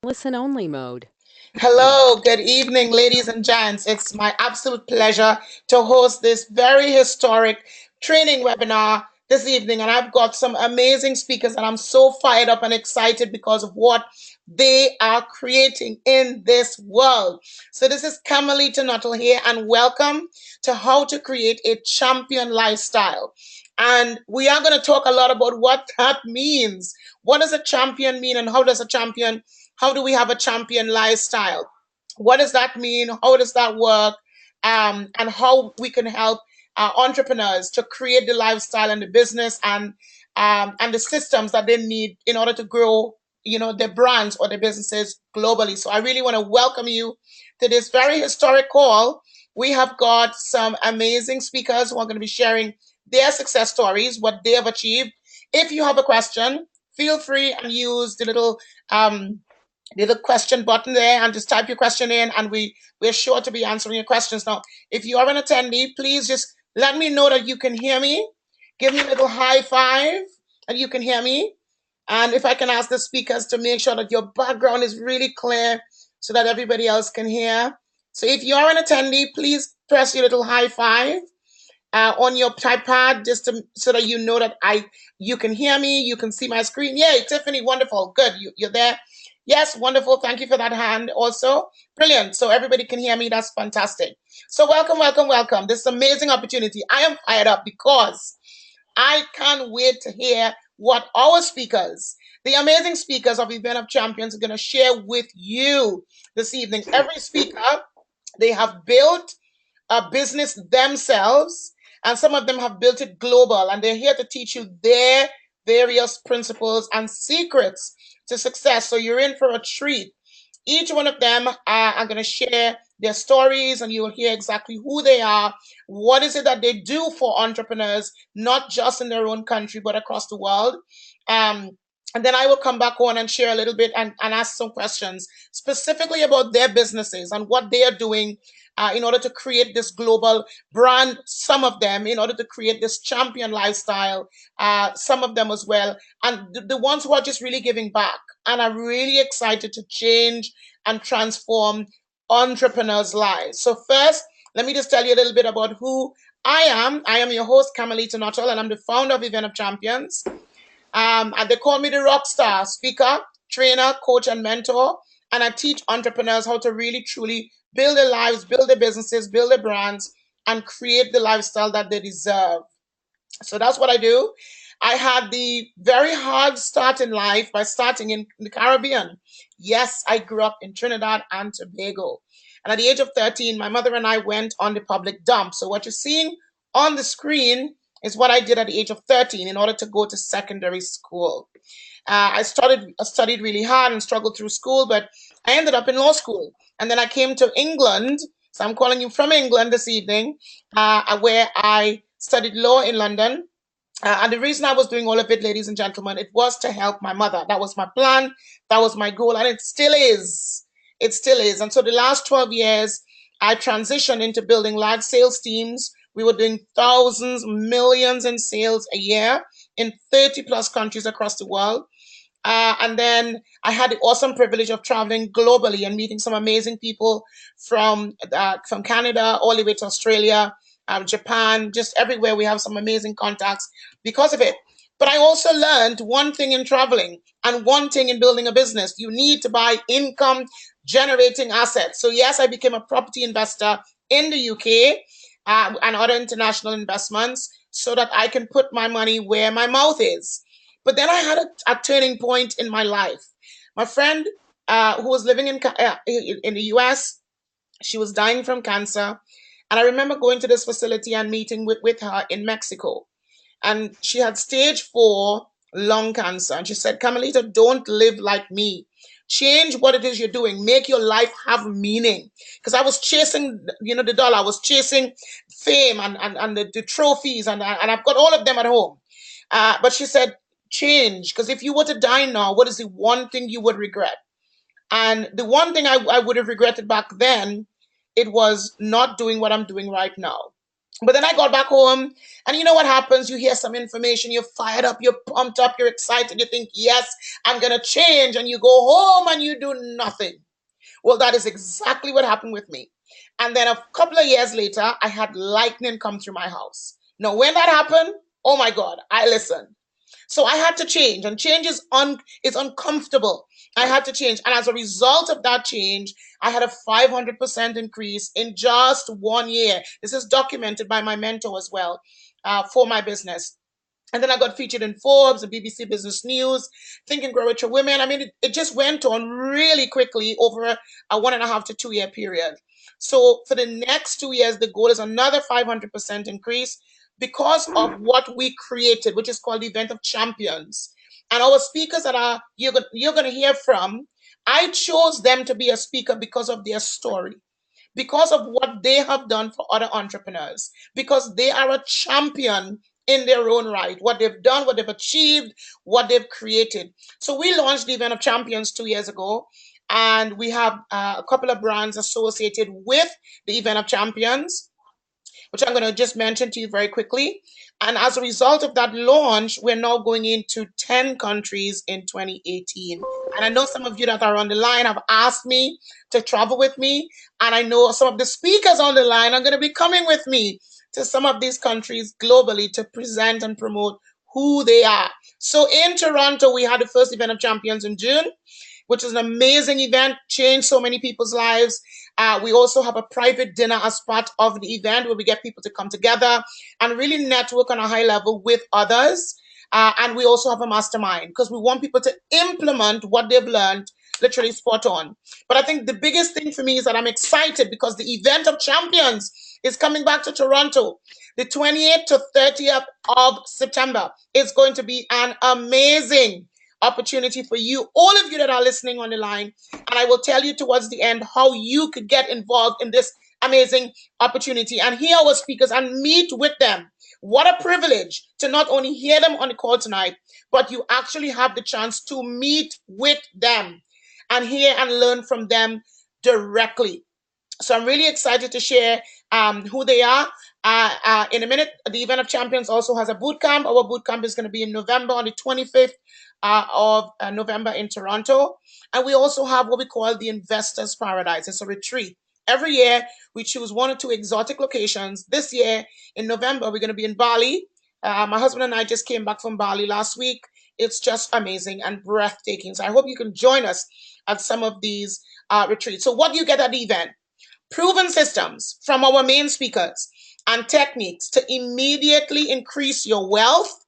Listen only mode. Hello, good evening, ladies and gents. It's my absolute pleasure to host this very historic training webinar this evening. And I've got some amazing speakers, and I'm so fired up and excited because of what they are creating in this world. So, this is Camilita here, and welcome to How to Create a Champion Lifestyle. And we are going to talk a lot about what that means. What does a champion mean, and how do we have a champion lifestyle? What does that mean? How does that work? And how we can help entrepreneurs to create the lifestyle and the business and the systems that they need in order to grow, their brands or their businesses globally. So I really want to welcome you to this very historic call. We have got some amazing speakers who are going to be sharing their success stories, what they have achieved. If you have a question, feel free and use the little question button there and just type your question in, and we're sure to be answering your questions. Now, if you are an attendee, please just let me know that you can hear me. Give me a little high five and you can hear me. And if I can ask the speakers to make sure that your background is really clear so that everybody else can hear. So if you are an attendee, please press your little high five on your iPad so that you know that you can hear me, you can see my screen. Yay, Tiffany, wonderful, good, you're there. Yes, wonderful. Thank you for that hand. Also, brilliant. So everybody can hear me. That's fantastic. So welcome, welcome, welcome. This is an amazing opportunity. I am fired up because I can't wait to hear what our speakers, the amazing speakers of Event of Champions, are going to share with you this evening. Every speaker, they have built a business themselves, and some of them have built it global, and they're here to teach you their various principles and secrets to success. So you're in for a treat. Each one of them are going to share their stories, and you will hear exactly who they are. What is it that they do for entrepreneurs, not just in their own country, but across the world? Um, and then I will come back on and share a little bit and ask some questions specifically about their businesses and what they are doing in order to create this global brand, some of them in order to create this champion lifestyle, some of them as well, and the ones who are just really giving back and are really excited to change and transform entrepreneurs' lives. So first, let me just tell you a little bit about who I am. I am your host, Camilita, and I'm the founder of Event of Champions. And they call me the rock star speaker, trainer, coach, and mentor. And I teach entrepreneurs how to really, truly build their lives, build their businesses, build their brands, and create the lifestyle that they deserve. So that's what I do. I had the very hard start in life by starting in the Caribbean. Yes, I grew up in Trinidad and Tobago. And at the age of 13, my mother and I went on the public dump. So what you're seeing on the screen is what I did at the age of 13 in order to go to secondary school. I studied really hard and struggled through school, but I ended up in law school. And then I came to England. So I'm calling you from England this evening, where I studied law in London. And the reason I was doing all of it, ladies and gentlemen, it was to help my mother. That was my plan. That was my goal. And it still is. It still is. And so the last 12 years, I transitioned into building large sales teams. We were doing thousands, millions in sales a year in 30 plus countries across the world. And then I had the awesome privilege of traveling globally and meeting some amazing people from Canada all the way to Australia, Japan, just everywhere. We have some amazing contacts because of it. But I also learned one thing in traveling and one thing in building a business. You need to buy income generating assets. So yes, I became a property investor in the UK and other international investments so that I can put my money where my mouth is. But then I had a turning point in my life. My friend who was living in the US, she was dying from cancer. And I remember going to this facility and meeting with her in Mexico. And she had stage 4 lung cancer. And she said, Carmelita, don't live like me. Change what it is you're doing. Make your life have meaning. Because I was chasing, the dollar. I was chasing fame and the trophies. And I've got all of them at home. But she said, change. Because if you were to die now, what is the one thing you would regret? And the one thing I would have regretted back then, it was not doing what I'm doing right now. But then I got back home, and you know what happens? You hear some information, you're fired up, you're pumped up, you're excited, you think, yes, I'm going to change. And you go home and you do nothing. Well, that is exactly what happened with me. And then a couple of years later, I had lightning come through my house. Now, when that happened, oh my God, I listened. So I had to change, and change is uncomfortable. I had to change, and as a result of that change, I had a 500% increase in just 1 year. This is documented by my mentor as well, for my business. And then I got featured in Forbes and BBC Business News, Think and Grow Richer Women. I mean, it just went on really quickly over a 1.5 to 2 year period. So for the next 2 years, the goal is another 500% increase because of what we created, which is called the Event of Champions. And our speakers that you're going to hear from, I chose them to be a speaker because of their story, because of what they have done for other entrepreneurs, because they are a champion in their own right, what they've done, what they've achieved, what they've created. So we launched the Event of Champions 2 years ago, and we have a couple of brands associated with the Event of Champions, which I'm going to just mention to you very quickly. And as a result of that launch, we're now going into 10 countries in 2018. And I know some of you that are on the line have asked me to travel with me. And I know some of the speakers on the line are going to be coming with me to some of these countries globally to present and promote who they are. So in Toronto, we had the first Event of Champions in June, which is an amazing event, changed so many people's lives. We also have a private dinner as part of the event where we get people to come together and really network on a high level with others. And we also have a mastermind because we want people to implement what they've learned literally spot on. But I think the biggest thing for me is that I'm excited because the Event of Champions is coming back to Toronto. The 28th to 30th of September is going to be an amazing opportunity for you, all of you that are listening on the line. And I will tell you towards the end how you could get involved in this amazing opportunity and hear our speakers and meet with them. What a privilege to not only hear them on the call tonight, but you actually have the chance to meet with them and hear and learn from them directly. So I'm really excited to share who they are. In a minute, the Event of Champions also has a boot camp. Our boot camp is going to be in November, on the 25th of November in Toronto. And we also have what we call the Investors Paradise. It's a retreat. Every year, we choose one or two exotic locations. This year, in November, we're going to be in Bali. My husband and I just came back from Bali last week. It's just amazing and breathtaking. So I hope you can join us at some of these retreats. So what do you get at the event? Proven systems from our main speakers and techniques to immediately increase your wealth,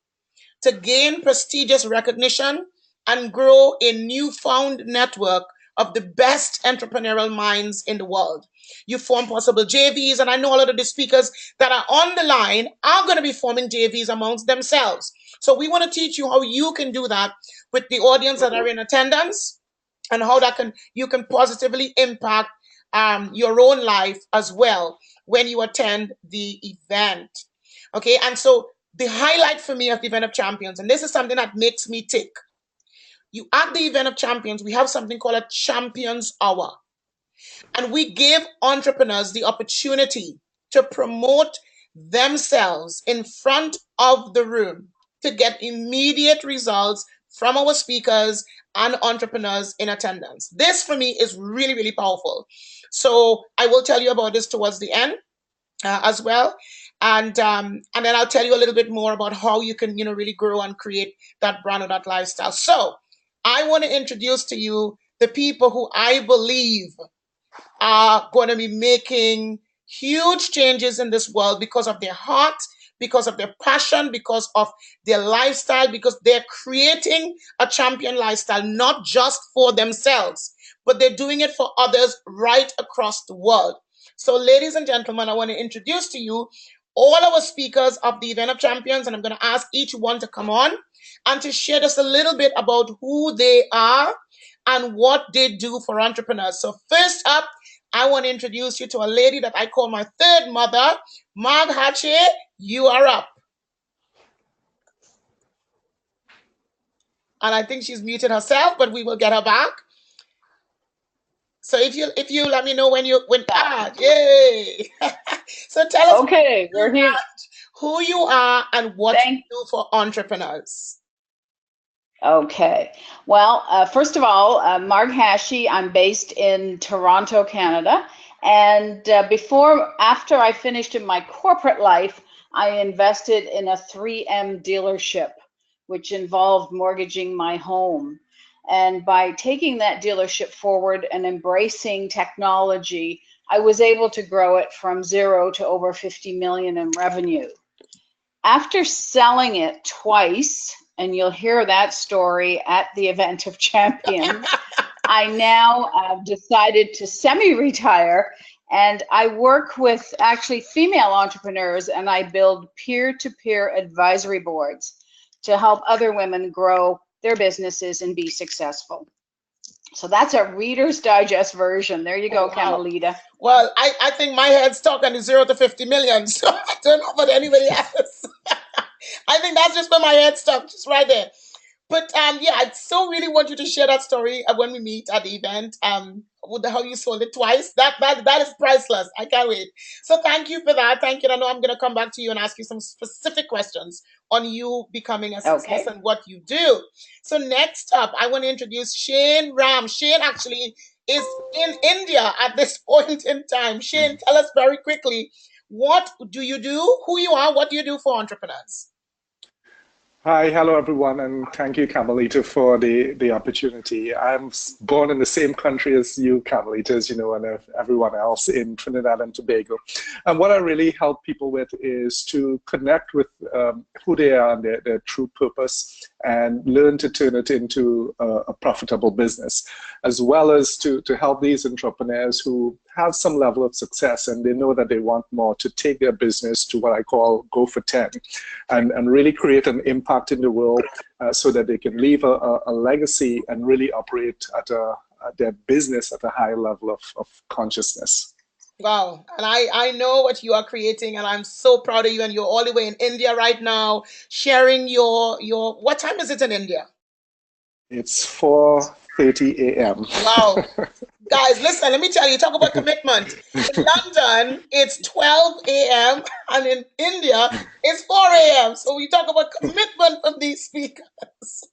to gain prestigious recognition, and grow a newfound network of the best entrepreneurial minds in the world. You form possible JVs, and I know a lot of the speakers that are on the line are going to be forming JVs amongst themselves. So we want to teach you how you can do that with the audience that are in attendance, and how that can you can positively impact your own life as well when you attend the event. Okay, and so the highlight for me of the Event of Champions, and this is something that makes me tick. You at the Event of Champions, we have something called a Champions Hour, and we give entrepreneurs the opportunity to promote themselves in front of the room to get immediate results from our speakers and entrepreneurs in attendance. This for me is really, really powerful. So I will tell you about this towards the end as well. And then I'll tell you a little bit more about how you can, really grow and create that brand or that lifestyle. So I want to introduce to you the people who I believe are going to be making huge changes in this world because of their heart, because of their passion, because of their lifestyle, because they're creating a champion lifestyle, not just for themselves, but they're doing it for others right across the world. So, ladies and gentlemen, I want to introduce to you all our speakers of the Event of Champions, and I'm going to ask each one to come on and to share just a little bit about who they are and what they do for entrepreneurs. So, first up, I want to introduce you to a lady that I call my third mother, Marg Hache. You are up. And I think she's muted herself, but we will get her back. So if you let me know when yay. So tell us Okay, we're here. who you are and what you Thank. do for entrepreneurs. Okay. Well, first of all, Marg Hashi. I'm based in Toronto, Canada. And after I finished in my corporate life, I invested in a 3M dealership, which involved mortgaging my home. And by taking that dealership forward and embracing technology, I was able to grow it from zero to over 50 million in revenue. After selling it twice, and you'll hear that story at the event of champions, I now decided to semi-retire, and I work with actually female entrepreneurs, and I build peer-to-peer advisory boards to help other women grow their businesses and be successful. So that's a Reader's Digest version. There you Oh, go, wow. Camilita. Well, I think my head's stuck on the 0 to 50 million, so I don't know about anybody else. I think that's just where my head's stuck, just right there. But yeah, I so really want you to share that story when we meet at the event. With how you sold it twice. That is priceless. I can't wait. So thank you for that. Thank you. I know I'm gonna come back to you and ask you some specific questions on you becoming a success Okay. and what you do. So next up, I want to introduce Shane Ram. Shane actually is in India at this point in time. Shane, tell us very quickly, what do you do? Who you are? What do you do for entrepreneurs? Hi, hello everyone, and thank you, Camilita, for the opportunity. I'm born in the same country as you, Camilita, as you know, and everyone else in Trinidad and Tobago. And what I really help people with is to connect with who they are and their true purpose, and learn to turn it into a profitable business, as well as to help these entrepreneurs who have some level of success and they know that they want more, to take their business to what I call go for 10, and really create an impact in the world, so that they can leave a legacy and really operate at their business at a high level of consciousness. Wow. And I know what you are creating, and I'm so proud of you. And you're all the way in India right now, sharing your what time is it in India? It's 4:30 a.m. Wow. Guys, listen, let me tell you, talk about commitment. In London, it's 12 a.m. and in India, it's 4 a.m. So we talk about commitment from these speakers.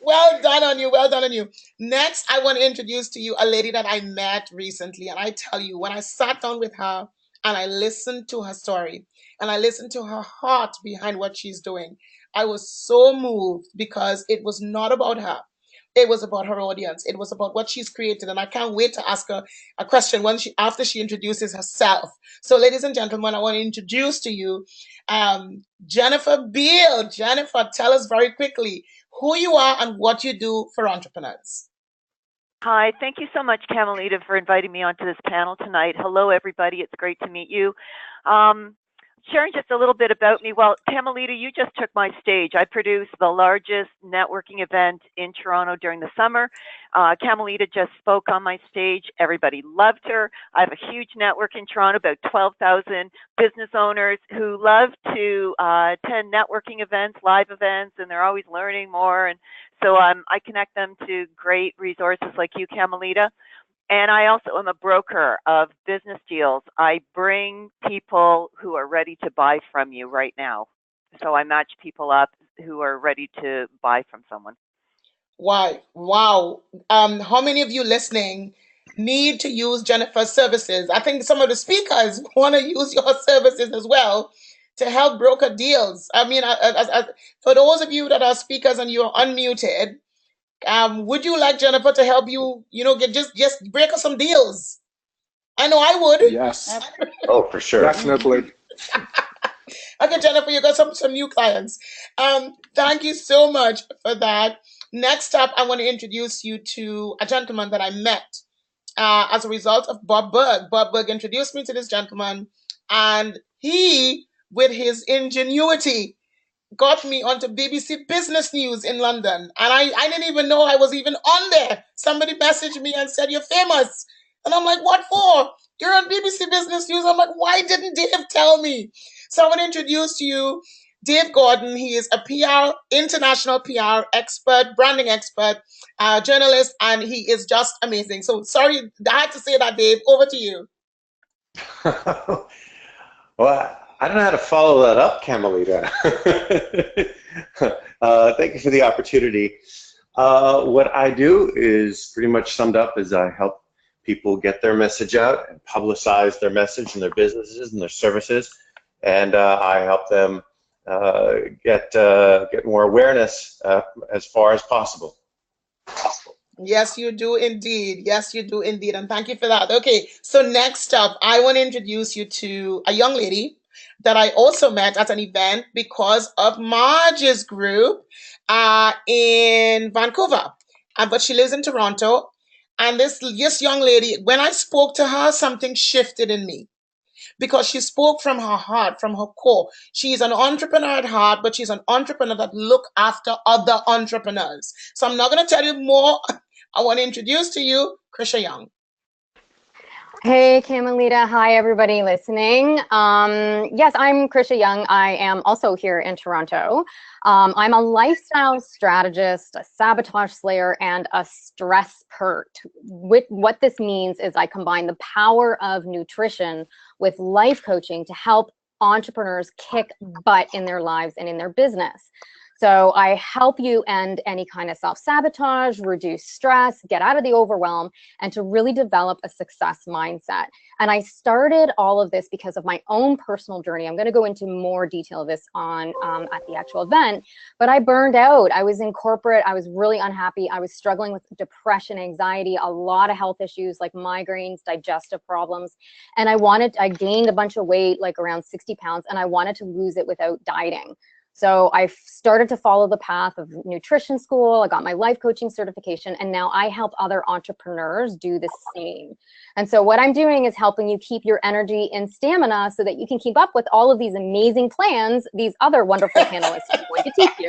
Well done on you. Well done on you. Next, I want to introduce to you a lady that I met recently. And I tell you, when I sat down with her and I listened to her story and I listened to her heart behind what she's doing, I was so moved because it was not about her. It was about her audience. It was about what she's created. And I can't wait to ask her a question after she introduces herself. So, ladies and gentlemen, I want to introduce to you Jennifer Beal. Jennifer, tell us very quickly who you are and what you do for entrepreneurs. Hi, thank you so much, Camilita, for inviting me onto this panel tonight. Hello, everybody. It's great to meet you. Sharing just a little bit about me. Well, Camilita, you just took my stage. I produced the largest networking event in Toronto during the summer. Camilita just spoke on my stage. Everybody loved her. I have a huge network in Toronto, about 12,000 business owners who love to attend networking events, live events, and they're always learning more. And so I connect them to great resources like you, Camilita. And I also am a broker of business deals. I bring people who are ready to buy from you right now. So I match people up who are ready to buy from someone. Why? Wow. How many of you listening need to use Jennifer's services? I think some of the speakers want to use your services as well to help broker deals. I mean, for those of you that are speakers and you're unmuted, would you like Jennifer to help you, get just break us some deals? I know I would. Yes, Oh, for sure. definitely. Okay, Jennifer, you got some new clients. Thank you so much for that. Next up, I want to introduce you to a gentleman that I met as a result of Bob Berg. Bob Berg introduced me to this gentleman, and he, with his ingenuity, got me onto BBC Business News in London. And I didn't even know I was even on there. Somebody messaged me and said, "You're famous." And I'm like, "What for? You're on BBC Business News." I'm like, "Why didn't Dave tell me?" So I want to introduce to you Dave Gordon. He is a PR, international PR expert, branding expert, journalist, and he is just amazing. So sorry, I had to say that, Dave. Over to you. Well, I don't know how to follow that up, Camilita. Thank you for the opportunity. What I do is pretty much summed up as I help people get their message out and publicize their message and their businesses and their services, and I help them get more awareness as far as possible. Yes, you do indeed. Yes, you do indeed. And thank you for that. Okay, so next up, I want to introduce you to a young lady that I also met at an event because of Marge's group in Vancouver. But she lives in Toronto. And this young lady, when I spoke to her, something shifted in me because she spoke from her heart, from her core. She's an entrepreneur at heart, but she's an entrepreneur that look after other entrepreneurs. So I'm not going to tell you more. I want to introduce to you Krisha Young. Hey, Camilita. Hi, everybody listening. Yes, I'm Krisha Young. I am also here in Toronto. I'm a lifestyle strategist, a sabotage slayer, and a stress pert. What this means is I combine the power of nutrition with life coaching to help entrepreneurs kick butt in their lives and in their business. So I help you end any kind of self-sabotage, reduce stress, get out of the overwhelm, and to really develop a success mindset. And I started all of this because of my own personal journey. I'm going to go into more detail of this on at the actual event, but I burned out. I was in corporate. I was really unhappy. I was struggling with depression, anxiety, a lot of health issues like migraines, digestive problems. And I gained a bunch of weight, like around 60 pounds, and I wanted to lose it without dieting. So I started to follow the path of nutrition school. I got my life coaching certification, and now I help other entrepreneurs do the same. And so what I'm doing is helping you keep your energy and stamina so that you can keep up with all of these amazing plans these other wonderful panelists are going to teach you.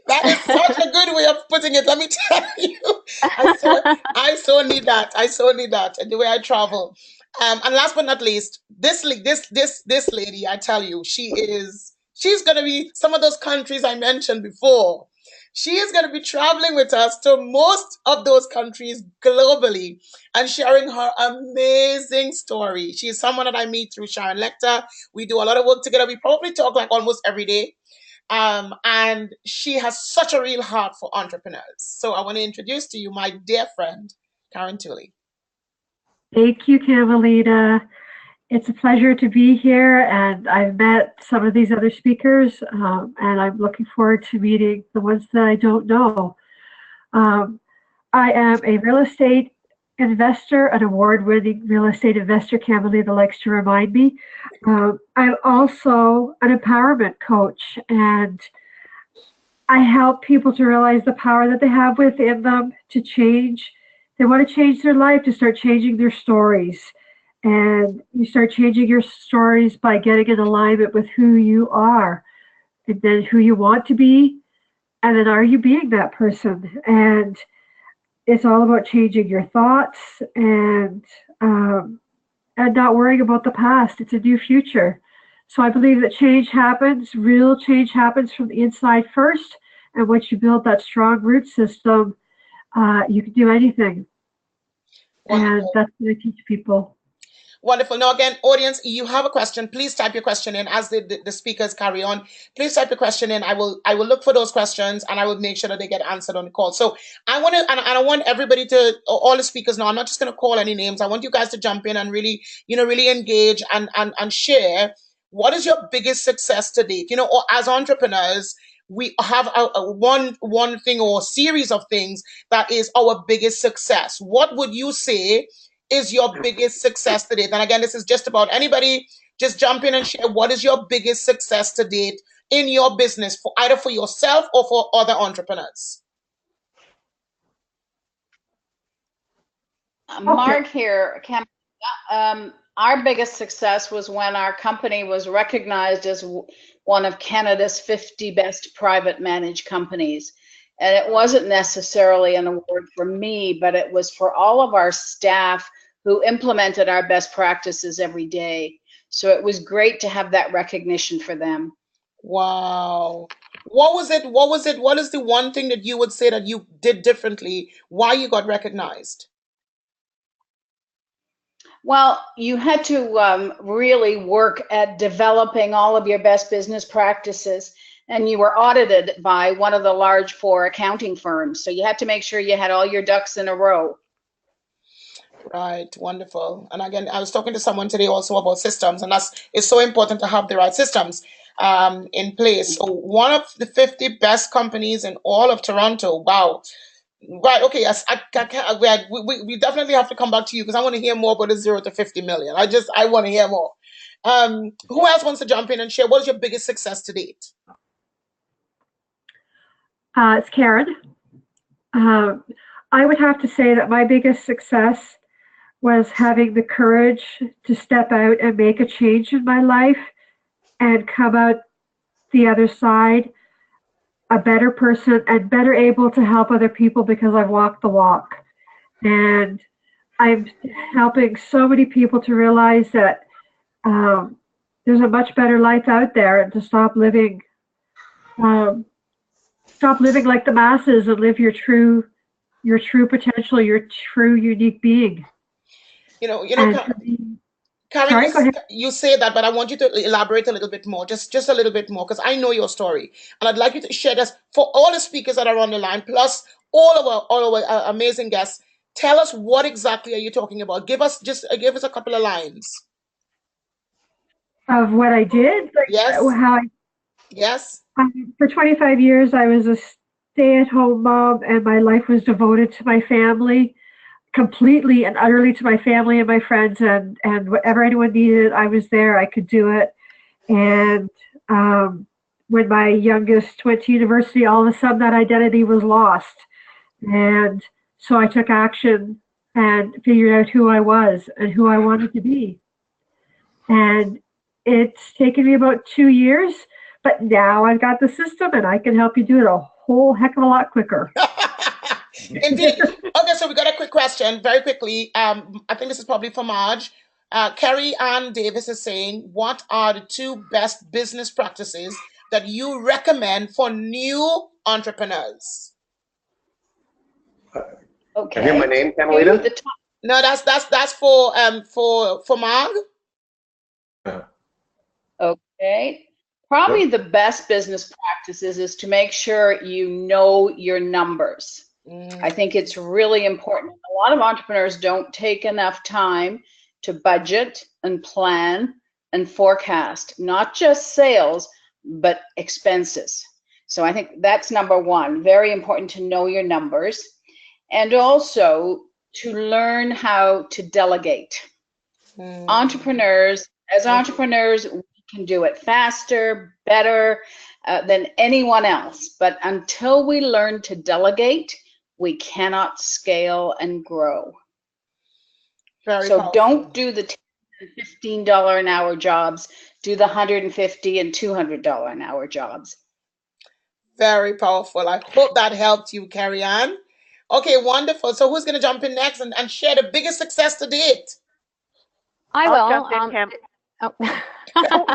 That is such a good way of putting it. Let me tell you, I so need that. I so need that. And the way I travel. And last but not least, this lady, I tell you, she's going to be some of those countries I mentioned before. She is going to be traveling with us to most of those countries globally and sharing her amazing story. She is someone that I meet through Sharon Lecter. We do a lot of work together. We probably talk like almost every day. And she has such a real heart for entrepreneurs. So I want to introduce to you my dear friend, Karen Tooley. Thank you, Camilita. It's a pleasure to be here, and I've met some of these other speakers, and I'm looking forward to meeting the ones that I don't know. I am a real estate investor, an award-winning real estate investor, Camilita likes to remind me. I'm also an empowerment coach, and I help people to realize the power that they have within them to change. They want to change their life, to start changing their stories. And you start changing your stories by getting in alignment with who you are, and then who you want to be, and then are you being that person? And it's all about changing your thoughts and not worrying about the past. It's a new future. So I believe that change happens, real change happens from the inside first. And once you build that strong root system, you can do anything. Wonderful. And that's what I teach people. Wonderful. Now, again, audience, you have a question, please type your question in as the speakers carry on. Please type your question in. I will look for those questions and I will make sure that they get answered on the call. So I want to, and I want everybody to, all the speakers now, I'm not just going to call any names. I want you guys to jump in and really, really engage and share. What is your biggest success to date? Or as entrepreneurs, we have a one thing or a series of things that is our biggest success. What would you say is your biggest success to date? And again, this is just about anybody. Just jump in and share what is your biggest success to date in your business, for either for yourself or for other entrepreneurs. Mark here, our biggest success was when our company was recognized as one of Canada's 50 best private managed companies. And it wasn't necessarily an award for me, but it was for all of our staff who implemented our best practices every day. So it was great to have that recognition for them. Wow. What was it? What is the one thing that you would say that you did differently? Why you got recognized? Well, you had to really work at developing all of your best business practices, and you were audited by one of the large four accounting firms. So you had to make sure you had all your ducks in a row. Right, wonderful. And again, I was talking to someone today also about systems, and that's it's so important to have the right systems in place. So one of the 50 best companies in all of Toronto. Wow. Right. Okay. Yes. We definitely have to come back to you because I want to hear more about the 0 to 50 million. I want to hear more. Who else wants to jump in and share? What is your biggest success to date? It's Karen. I would have to say that my biggest success was having the courage to step out and make a change in my life and come out the other side a better person and better able to help other people because I've walked the walk. And I'm helping so many people to realize that there's a much better life out there and to um, stop living like the masses and live your true potential, your true unique being. And Karen, sorry, go ahead. you say that, but I want you to elaborate a little bit more, just a little bit more, because I know your story, and I'd like you to share this for all the speakers that are on the line, plus all of our amazing guests. Tell us what exactly are you talking about? Give us a couple of lines. Of what I did, like Yes. how Yes. for 25 years I was a stay-at-home mom, and my life was devoted to my family, completely and utterly to my family and my friends, and whatever anyone needed, I was there. I could do it. And when my youngest went to university, all of a sudden that identity was lost, and so I took action and figured out who I was and who I wanted to be. And it's taken me about 2 years, but now I've got the system and I can help you do it a whole heck of a lot quicker. Indeed. Okay, so we got a quick question very quickly. I think this is probably for Marge. Carrie Ann Davis is saying, what are the 2 best business practices that you recommend for new entrepreneurs? Okay. I hear my name, Camilita? No, that's for Marg. Okay. Probably the best business practices is to make sure you know your numbers. I think it's really important. A lot of entrepreneurs don't take enough time to budget and plan and forecast, not just sales, but expenses. So I think that's number one. Very important to know your numbers, and also to learn how to delegate. Entrepreneurs, we can do it faster, better than anyone else. But until we learn to delegate, we cannot scale and grow. So powerful. don't do the $10 and $15 an hour jobs. Do the $150 and $200 an hour jobs. Very powerful. I hope that helped you, Carrie Ann. Okay, wonderful. So who's going to jump in next and share the biggest success to date? I'll jump in, Cam.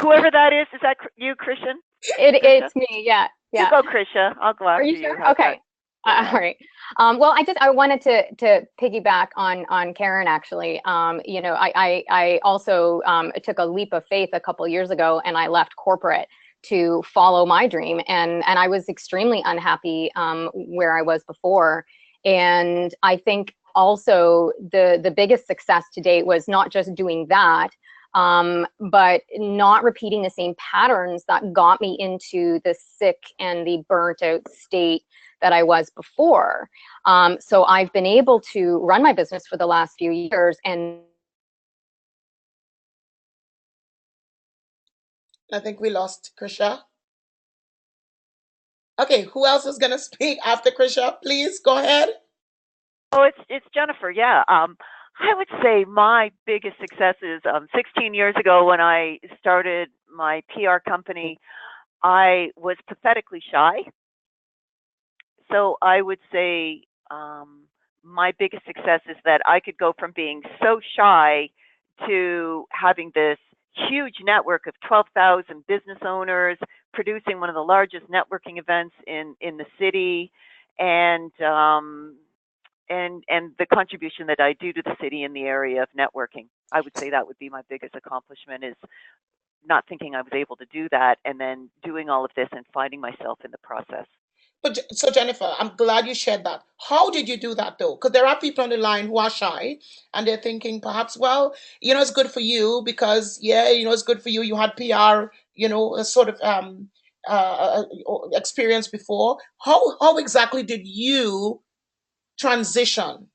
Whoever that is that you, Christian? It's me, yeah. You go, Krisha. I'll go after you. Are you sure? Okay. All right. Well, I wanted to piggyback on Karen, actually. I also took a leap of faith a couple years ago, and I left corporate to follow my dream, and I was extremely unhappy where I was before. And I think also the biggest success to date was not just doing that, but not repeating the same patterns that got me into the sick and the burnt out state that I was before. So I've been able to run my business for the last few years. And I think we lost Krisha. Okay, who else is going to speak after Krisha? Please go ahead. Oh, it's Jennifer. Yeah. I would say my biggest success is 16 years ago when I started my PR company. I was pathetically shy. So I would say my biggest success is that I could go from being so shy to having this huge network of 12,000 business owners, producing one of the largest networking events in the city, and and the contribution that I do to the city in the area of networking. I would say that would be my biggest accomplishment, is not thinking I was able to do that and then doing all of this and finding myself in the process. But so Jennifer, I'm glad you shared that. How did you do that though? Because there are people on the line who are shy and they're thinking perhaps, well, it's good for you because yeah, it's good for you. You had PR, a sort of experience before. How exactly did you transition?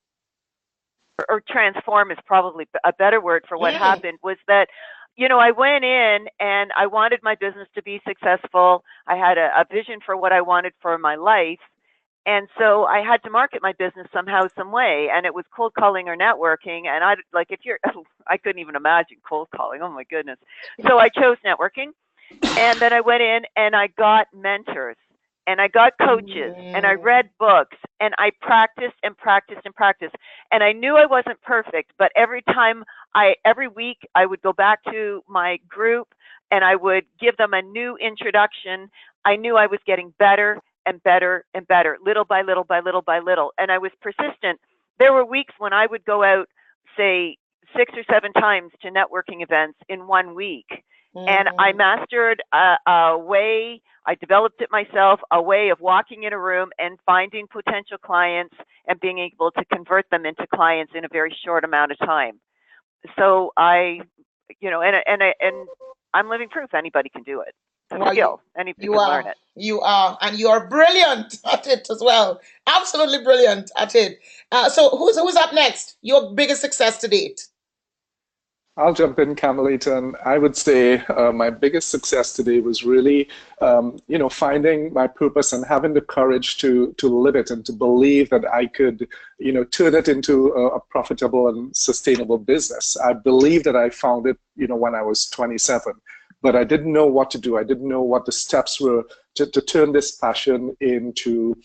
Or transform is probably a better word for what happened, was that I went in and I wanted my business to be successful. I had a vision for what I wanted for my life. And so I had to market my business somehow, some way. And it was cold calling or networking. And I couldn't even imagine cold calling. Oh my goodness. So I chose networking. And then I went in and I got mentors and I got coaches and I read books and I practiced and practiced and practiced. And I knew I wasn't perfect, but every week I would go back to my group and I would give them a new introduction. I knew I was getting better and better and better, little by little by little by little. And I was persistent. There were weeks when I would go out, say, 6 or 7 times to networking events in 1 week. And I mastered a way, I developed it myself, a way of walking in a room and finding potential clients and being able to convert them into clients in a very short amount of time. So and I'm living proof anybody can do it. It's a skill. Anybody can learn it. You are, and you are brilliant at it as well. Absolutely brilliant at it. So who's up next? Your biggest success to date? I'll jump in, Camilita, and I would say my biggest success today was really, finding my purpose and having the courage to live it and to believe that I could, turn it into a profitable and sustainable business. I believe that I found it, when I was 27, but I didn't know what to do. I didn't know what the steps were to turn this passion into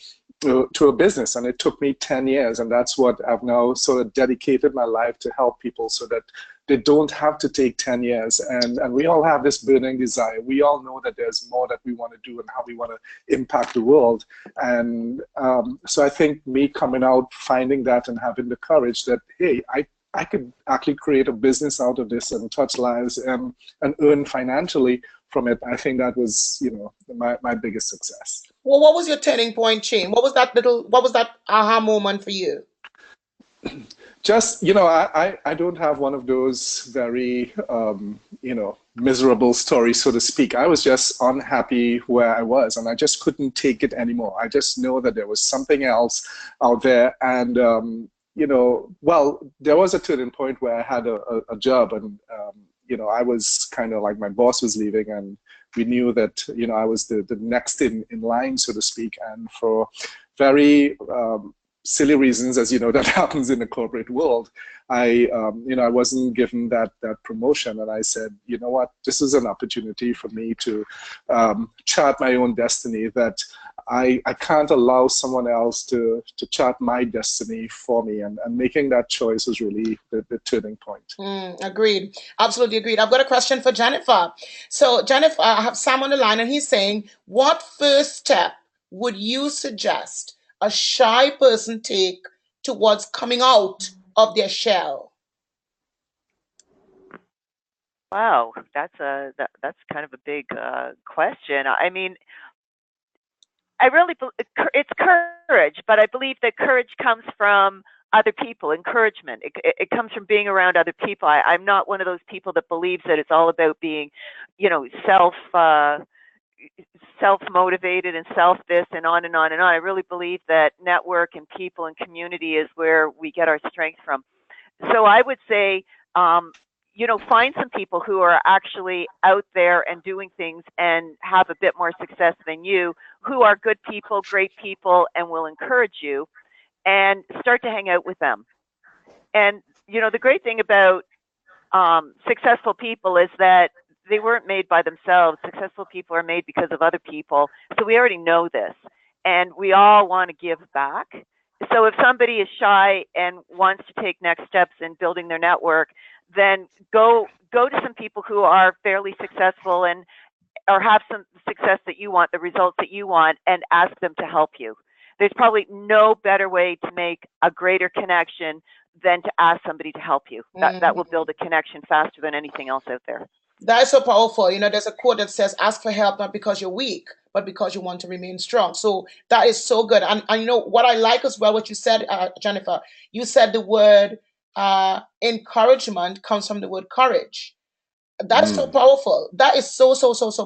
to a business, and it took me 10 years, and that's what I've now sort of dedicated my life to help people so that they don't have to take 10 years. And we all have this burning desire. We all know that there's more that we want to do and how we want to impact the world. And so I think me coming out, finding that and having the courage that, hey, I could actually create a business out of this and touch lives and earn financially from it. I think that was, my biggest success. Well, what was your turning point, Shane? What was that aha moment for you? Just, I don't have one of those very, miserable stories, so to speak. I was just unhappy where I was, and I just couldn't take it anymore. I just know that there was something else out there. And, there was a turning point where I had a job, and, I was kind of like, my boss was leaving, and we knew that, I was the next in line, so to speak. And for very silly reasons, as you know, that happens in the corporate world, I wasn't given that promotion, and I said, you know what, this is an opportunity for me to chart my own destiny, that I can't allow someone else to chart my destiny for me, and making that choice was really the turning point. Agreed. Absolutely agreed. I've got a question for Jennifer. So Jennifer, I have Sam on the line, and he's saying, what first step would you suggest a shy person take towards coming out of their shell? Wow, that's kind of a big question. I mean, it's courage, but I believe that courage comes from other people, encouragement. It comes from being around other people. I'm not one of those people that believes that it's all about being, self-motivated and self this and on and on and on. I really believe that network and people and community is where we get our strength from. So I would say, find some people who are actually out there and doing things and have a bit more success than you, who are good people, great people, and will encourage you, and start to hang out with them. And, the great thing about successful people is that they weren't made by themselves. Successful people are made because of other people. So we already know this, and we all want to give back. So if somebody is shy and wants to take next steps in building their network, then go to some people who are fairly successful or have some success that you want, the results that you want, and ask them to help you. there's probably no better way to make a greater connection than to ask somebody to help you. That will build a connection faster than anything else out there. That is so powerful. You know, there's a quote that says, ask for help not because you're weak, but because you want to remain strong. So that is so good. And you know, what I like as well, what you said, Jennifer, you said the word encouragement comes from the word courage. That's so powerful. That is so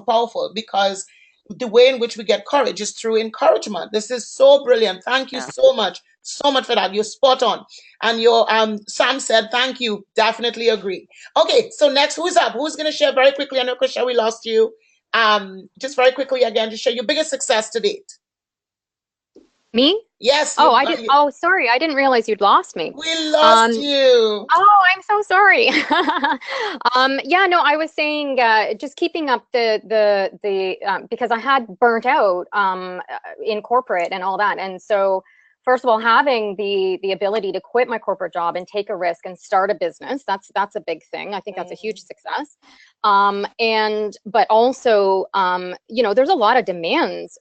powerful, because the way in which we get courage is through encouragement. This is so brilliant. Thank you so much for that. You're spot on. And your Sam said thank you. Definitely agree. Okay, so next, who's up? Who's going to share very quickly? I know, Krisha, we lost you. Just very quickly again to share your biggest success to date. Me? Yes. Oh, I did. Oh, sorry. I didn't realize you'd lost me. We lost you. Oh, I'm so sorry. Yeah, no, I was saying just keeping up the because I had burnt out in corporate and all that, and so first of all, having the ability to quit my corporate job and take a risk and start a business, that's a big thing. I think that's a huge success. But also, you know, there's a lot of demands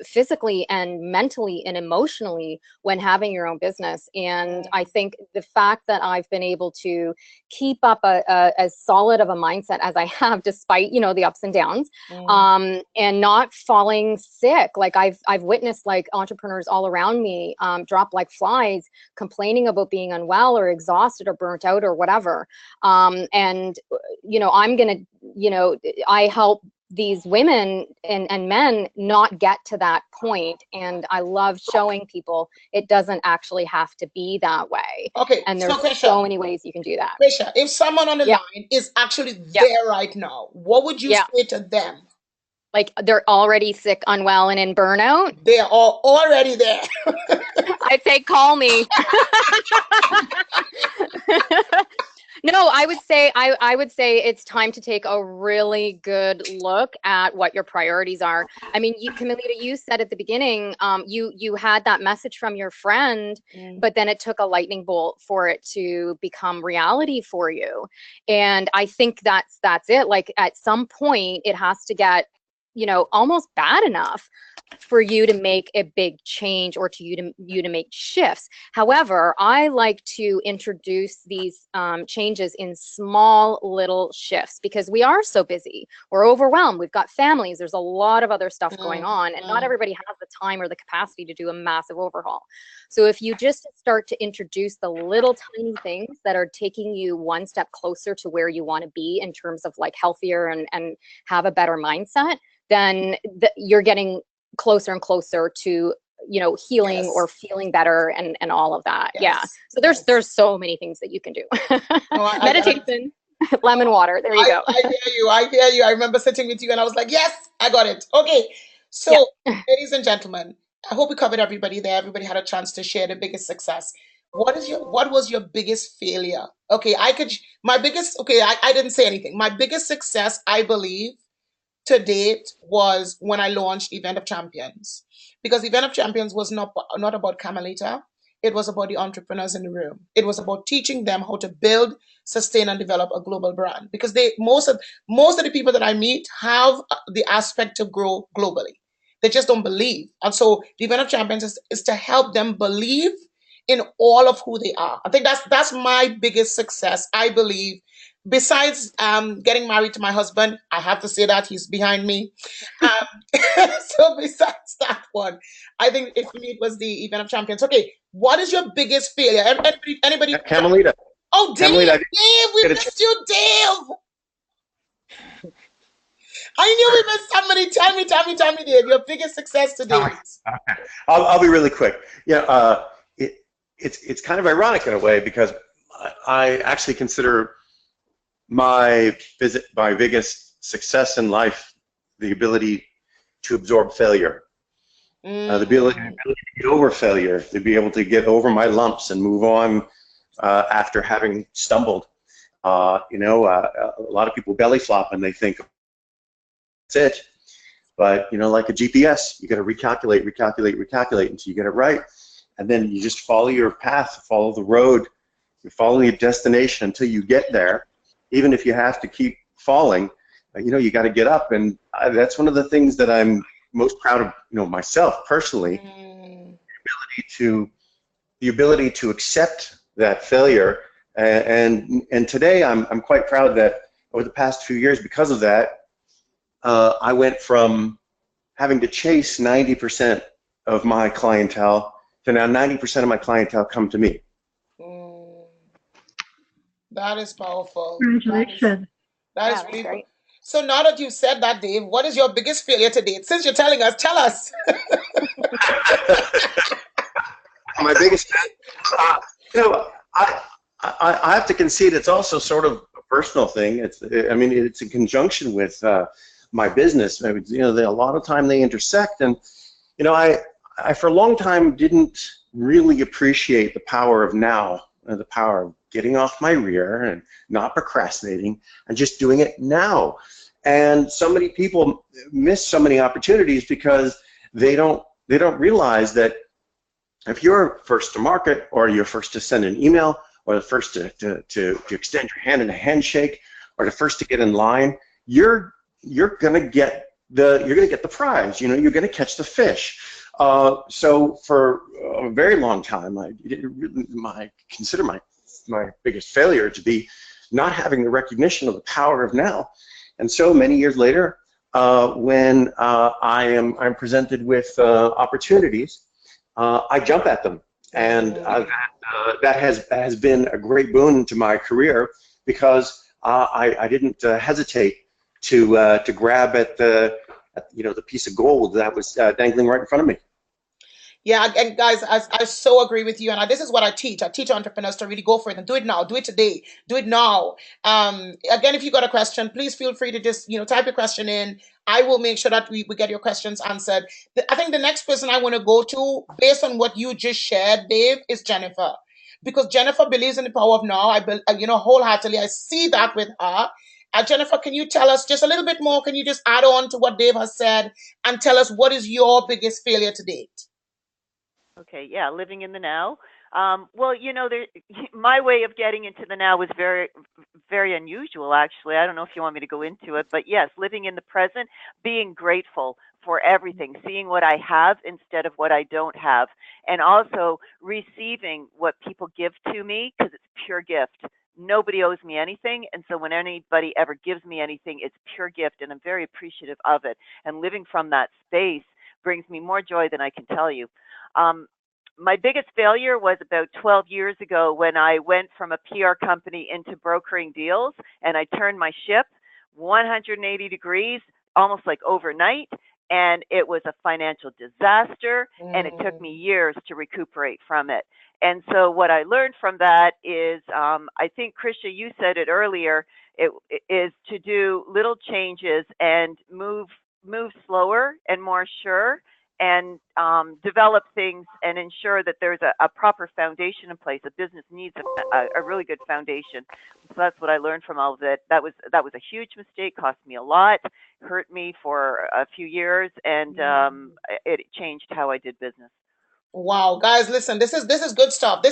physically and mentally and emotionally when having your own business. And I think the fact that I've been able to keep up as solid of a mindset as I have, despite, you know, the ups and downs, and not falling sick. Like I've witnessed like entrepreneurs all around me drop like flies, complaining about being unwell or exhausted or burnt out or whatever. And, you know, I help these women and men not get to that point. And I love showing people it doesn't actually have to be that way. Okay. And there's so many ways you can do that. Krisha, if someone on the line is actually there right now, what would you say to them? Like they're already sick, unwell, and in burnout? They are already there. I'd say call me. No, I would say it's time to take a really good look at what your priorities are. I mean, Camilita, you said at the beginning, you had that message from your friend, but then it took a lightning bolt for it to become reality for you. And I think that's it. Like at some point, it has to get, you know, almost bad enough for you to make a big change or to you to make shifts. However, I like to introduce these changes in small little shifts because we are so busy. We're overwhelmed. We've got families. There's a lot of other stuff going on, and not everybody has the time or the capacity to do a massive overhaul. So if you just start to introduce the little tiny things that are taking you one step closer to where you want to be in terms of like healthier and have a better mindset, then you're getting closer and closer to, you know, healing or feeling better and all of that. Yeah. So there's so many things that you can do. Meditation, lemon water. There you go. I hear you. I remember sitting with you and I was like, yes, I got it. Okay. So ladies and gentlemen, I hope we covered everybody there. Everybody had a chance to share the biggest success. What was your biggest failure? Okay. I didn't say anything. My biggest success, I believe, to date was when I launched Event of Champions, because Event of Champions was not about Camilita. It was about the entrepreneurs in the room. It was about teaching them how to build, sustain, and develop a global brand, because most of the people that I meet have the aspect to grow globally. They just don't believe. And so the Event of Champions is to help them believe in all of who they are. I think that's my biggest success, I believe. Besides getting married to my husband, I have to say that he's behind me. So besides that one, I think for me it was the Event of Champions. Okay, what is your biggest failure? Anybody? Camilita. Oh, Dave, we missed you, Dave. I knew we missed somebody. Tell me, Dave, your biggest success to date. Okay. I'll be really quick. Yeah, it's kind of ironic in a way, because I actually consider my biggest success in life the ability to absorb failure, the ability to get over failure, to be able to get over my lumps and move on after having stumbled. A lot of people belly flop and they think that's it, but like a GPS, you got to recalculate until you get it right, and then you just follow your path, follow the road, you follow your destination until you get there. Even if you have to keep falling, you got to get up, and that's one of the things that I'm most proud of, myself personally, ability to accept that failure. And today I'm quite proud that over the past few years, because of that, I went from having to chase 90% of my clientele to now 90% of my clientele come to me. That is powerful. Congratulations. That is that's really great. So now that you've said that, Dave, what is your biggest failure to date? Since you're telling us, tell us. My biggest, I have to concede it's also sort of a personal thing. It's in conjunction with my business. A lot of time they intersect, and I for a long time didn't really appreciate the power of now, the power of getting off my rear and not procrastinating and just doing it now. And so many people miss so many opportunities because they don't realize that if you're first to market, or you're first to send an email, or the first to extend your hand in a handshake, or the first to get in line, you're gonna get the prize. You're gonna catch the fish. So for a very long time, I consider my biggest failure to be not having the recognition of the power of now. And so many years later, when I'm presented with opportunities, I jump at them, and that has been a great boon to my career, because I didn't hesitate to grab at the piece of gold that was dangling right in front of me. Yeah, and guys, I so agree with you. And this is what I teach. I teach entrepreneurs to really go for it and do it now. Do it today. Do it now. Again, if you got a question, please feel free to just type your question in. I will make sure that we get your questions answered. I think the next person I want to go to, based on what you just shared, Dave, is Jennifer, because Jennifer believes in the power of now. Wholeheartedly. I see that with her. Jennifer, can you tell us just a little bit more? Can you just add on to what Dave has said and tell us what is your biggest failure to date? Okay, yeah, living in the now. Well, my way of getting into the now was very, very unusual, actually. I don't know if you want me to go into it, but yes, living in the present, being grateful for everything, seeing what I have instead of what I don't have, and also receiving what people give to me, because it's pure gift. Nobody owes me anything, and so when anybody ever gives me anything, it's pure gift, and I'm very appreciative of it. And living from that space brings me more joy than I can tell you. My biggest failure was about 12 years ago, when I went from a PR company into brokering deals, and I turned my ship 180 degrees, almost like overnight, and it was a financial disaster, and it took me years to recuperate from it. And so what I learned from that is, I think, Krisha, you said it earlier, it is to do little changes and move slower and more sure, and develop things and ensure that there's a proper foundation in place. A business needs a really good foundation. So that's what I learned from all of it. That was a huge mistake, cost me a lot, hurt me for a few years, and it changed how I did business. Wow, guys, listen, this is good stuff.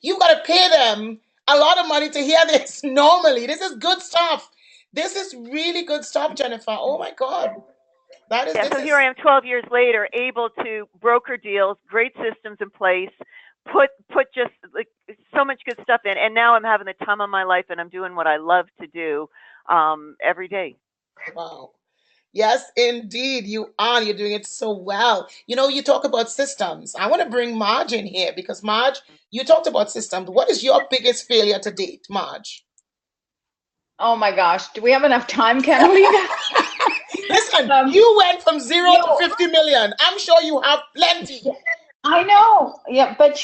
You got to pay them a lot of money to hear this normally. This is good stuff. This is really good stuff, Jennifer. Oh my God. So here I am 12 years later, able to broker deals, great systems in place, put just like so much good stuff in, and now I'm having the time of my life, and I'm doing what I love to do every day. Wow. Yes, indeed, you are. You're doing it so well. You talk about systems. I want to bring Marge in here, because Marge, you talked about systems. What is your biggest failure to date, Marge? Oh my gosh, do we have enough time, Camilita? Listen, you went from 0 to 50 million. I'm sure you have plenty. I know, yeah, but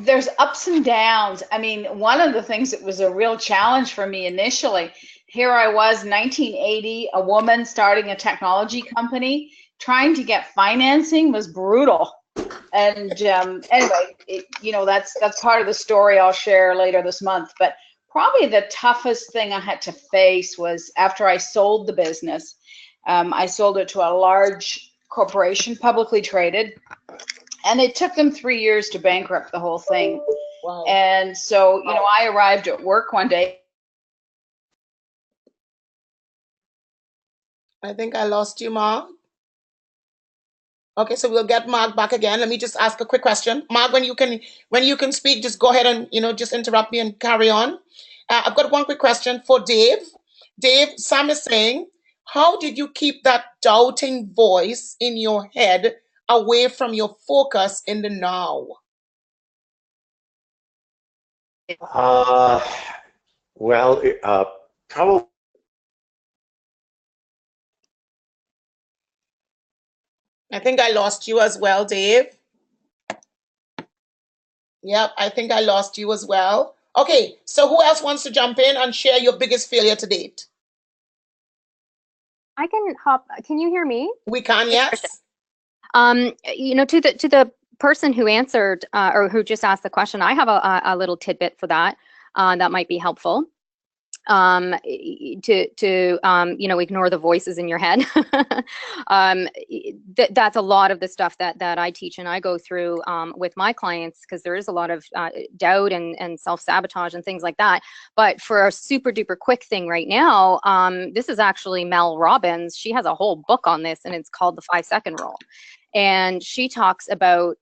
there's ups and downs. I mean, one of the things that was a real challenge for me initially, here I was, 1980, a woman starting a technology company, trying to get financing was brutal. And anyway, that's part of the story I'll share later this month. But probably the toughest thing I had to face was after I sold the business. I sold it to a large corporation, publicly traded, and it took them 3 years to bankrupt the whole thing. Wow. And so, I arrived at work one day. I think I lost you, Mom. Okay, so we'll get Mark back again. Let me just ask a quick question. Mark, when you can speak, just go ahead and just interrupt me and carry on. I've got one quick question for Dave. Dave, Sam is saying, how did you keep that doubting voice in your head away from your focus in the now? Well, probably. I think I lost you as well, Dave. Yep, I think I lost you as well. Okay, so who else wants to jump in and share your biggest failure to date? I can hop. Can you hear me? We can, yes. To the person who answered or who just asked the question, I have a little tidbit for that that might be helpful. Ignore the voices in your head. That's a lot of the stuff that I teach and I go through with my clients, because there is a lot of doubt and self-sabotage and things like that. But for a super duper quick thing right now, this is actually Mel Robbins. She has a whole book on this, and it's called the 5-second rule. And she talks about,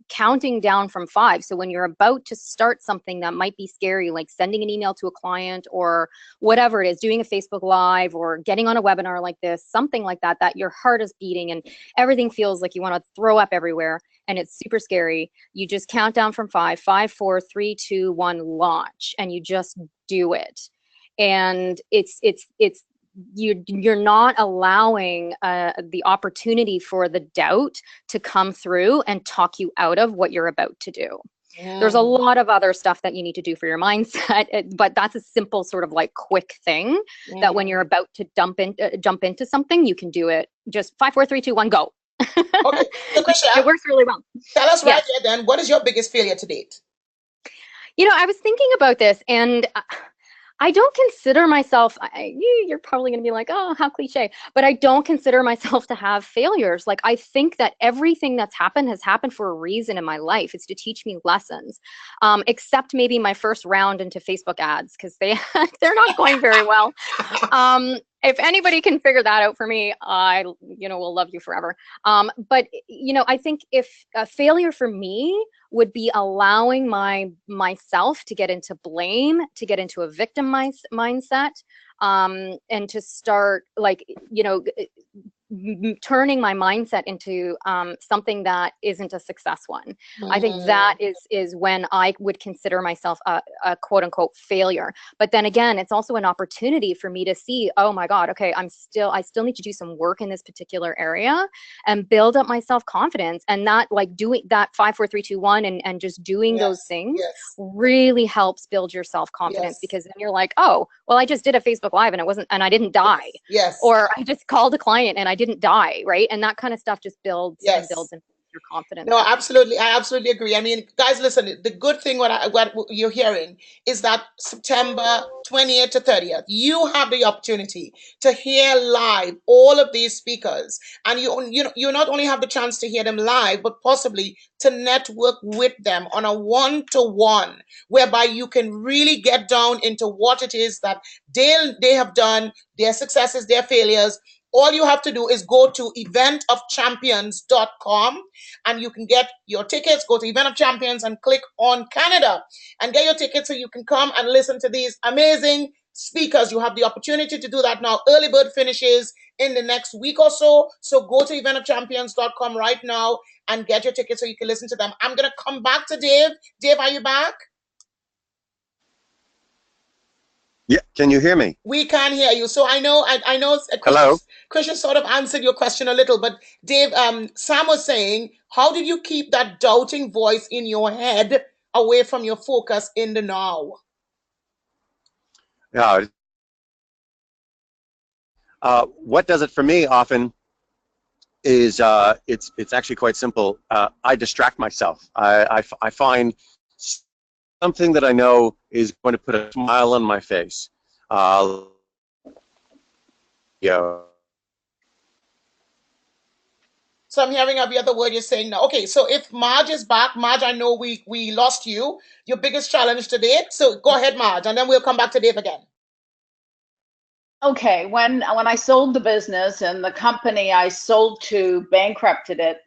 counting down from 5. So when you're about to start something that might be scary, like sending an email to a client or whatever it is, doing a Facebook Live or getting on a webinar like this, something like that, that your heart is beating and everything feels like you want to throw up everywhere and it's super scary, you just count down from 5, 5, 4, 3, 2, 1, launch, and you just do it. And you're not allowing the opportunity for the doubt to come through and talk you out of what you're about to do. There's a lot of other stuff that you need to do for your mindset, but that's a simple sort of like quick thing that when you're about to jump into something, you can do it. Just 5, 4, 3, 2, 1, go. Okay, so Krisha, it works really well. Tell us right here then, what is your biggest failure to date? I was thinking about this, and I don't consider myself, you're probably going to be like, oh, how cliche, but I don't consider myself to have failures. Like, I think that everything that's happened has happened for a reason in my life. It's to teach me lessons, except maybe my first round into Facebook ads, because they're not going very well. If anybody can figure that out for me, I will love you forever. But I think if a failure for me would be allowing myself to get into blame, to get into a victim mindset, and to start turning my mindset into something that isn't a success one. I think that is when I would consider myself a quote unquote failure. But then again, it's also an opportunity for me to see, oh my God, okay, I still need to do some work in this particular area and build up my self-confidence. And that, like, doing that 5, 4, 3, 2, 1 and just doing those things really helps build your self-confidence, because then you're like, oh, well, I just did a Facebook Live and I didn't die. Or I just called a client and I didn't die, right? And that kind of stuff just builds and builds your confidence. No, absolutely. I absolutely agree. I mean, guys, listen, the good thing what you're hearing is that September 20th to 30th, you have the opportunity to hear live all of these speakers. And you not only have the chance to hear them live, but possibly to network with them on a one-to-one, whereby you can really get down into what it is that they have done, their successes, their failures. All you have to do is go to eventofchampions.com and you can get your tickets. Go to Event of Champions and click on Canada and get your tickets so you can come and listen to these amazing speakers. You have the opportunity to do that now. Early bird finishes in the next week or so. So go to eventofchampions.com right now and get your tickets so you can listen to them. I'm going to come back to Dave. Dave, are you back? Yeah, can you hear me? We can hear you. So I know. Hello. Christian sort of answered your question a little, but Dave, Sam was saying, how did you keep that doubting voice in your head away from your focus in the now? Yeah. What does it for me often is it's actually quite simple. I distract myself. I find something that I know is going to put a smile on my face. Yeah. So I'm hearing every other word you're saying now. Okay, so if Marge is back, Marge, I know we lost you. Your biggest challenge to date. So go ahead, Marge, and then we'll come back to Dave again. Okay, when I sold the business and the company I sold to bankrupted it,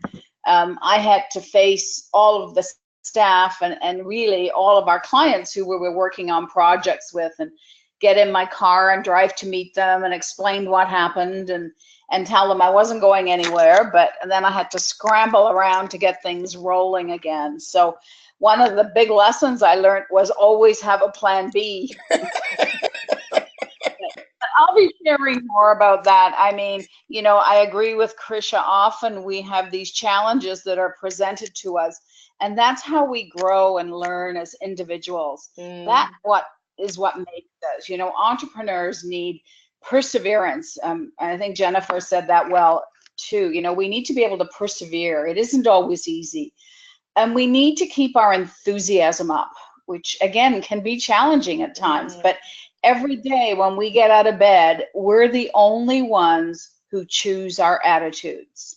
I had to face all of the staff and really all of our clients who we were working on projects with, and get in my car and drive to meet them and explain what happened and tell them I wasn't going anywhere, and then I had to scramble around to get things rolling again. So one of the big lessons I learned was always have a plan B. I'll be sharing more about that. I mean, I agree with Krisha. Often we have these challenges that are presented to us, and that's how we grow and learn as individuals. That's what makes us. Entrepreneurs need perseverance. I think Jennifer said that well too. We need to be able to persevere. It isn't always easy. And we need to keep our enthusiasm up, which again can be challenging at times, but every day when we get out of bed, we're the only ones who choose our attitudes.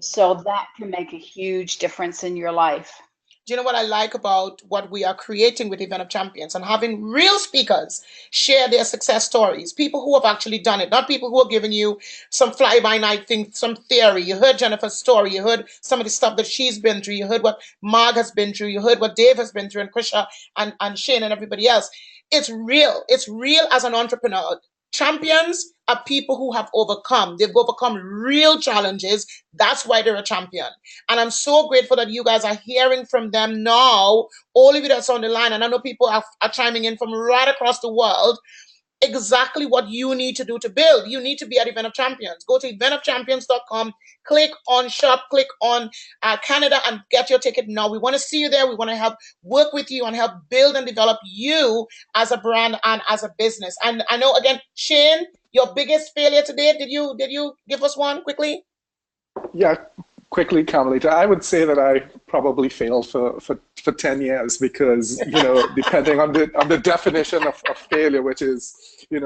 So that can make a huge difference in your life. Do you know what I like about what we are creating with Event of Champions and having real speakers share their success stories, people who have actually done it, not people who are giving you some fly-by-night thing, some theory. You heard Jennifer's story. You heard some of the stuff that she's been through. You heard what Marg has been through. You heard what Dave has been through, and Krisha and Shane and everybody else. It's real. It's real as an entrepreneur. Champions are people who have overcome. They've overcome real challenges. That's why they're a champion. And I'm so grateful that you guys are hearing from them now, all of you that's on the line. And I know people are chiming in from right across the world. Exactly what you need to do to build. You need to be at Event of Champions. Go to eventofchampions.com, click on shop, click on Canada, and get your ticket now. We want to see you there. We want to help work with you and help build and develop you as a brand and as a business. And I know, again, Shane, your biggest failure today, did you give us one quickly? Yeah, quickly, Camilita. I would say that I probably failed for 10 years because, depending on the definition of failure, which is,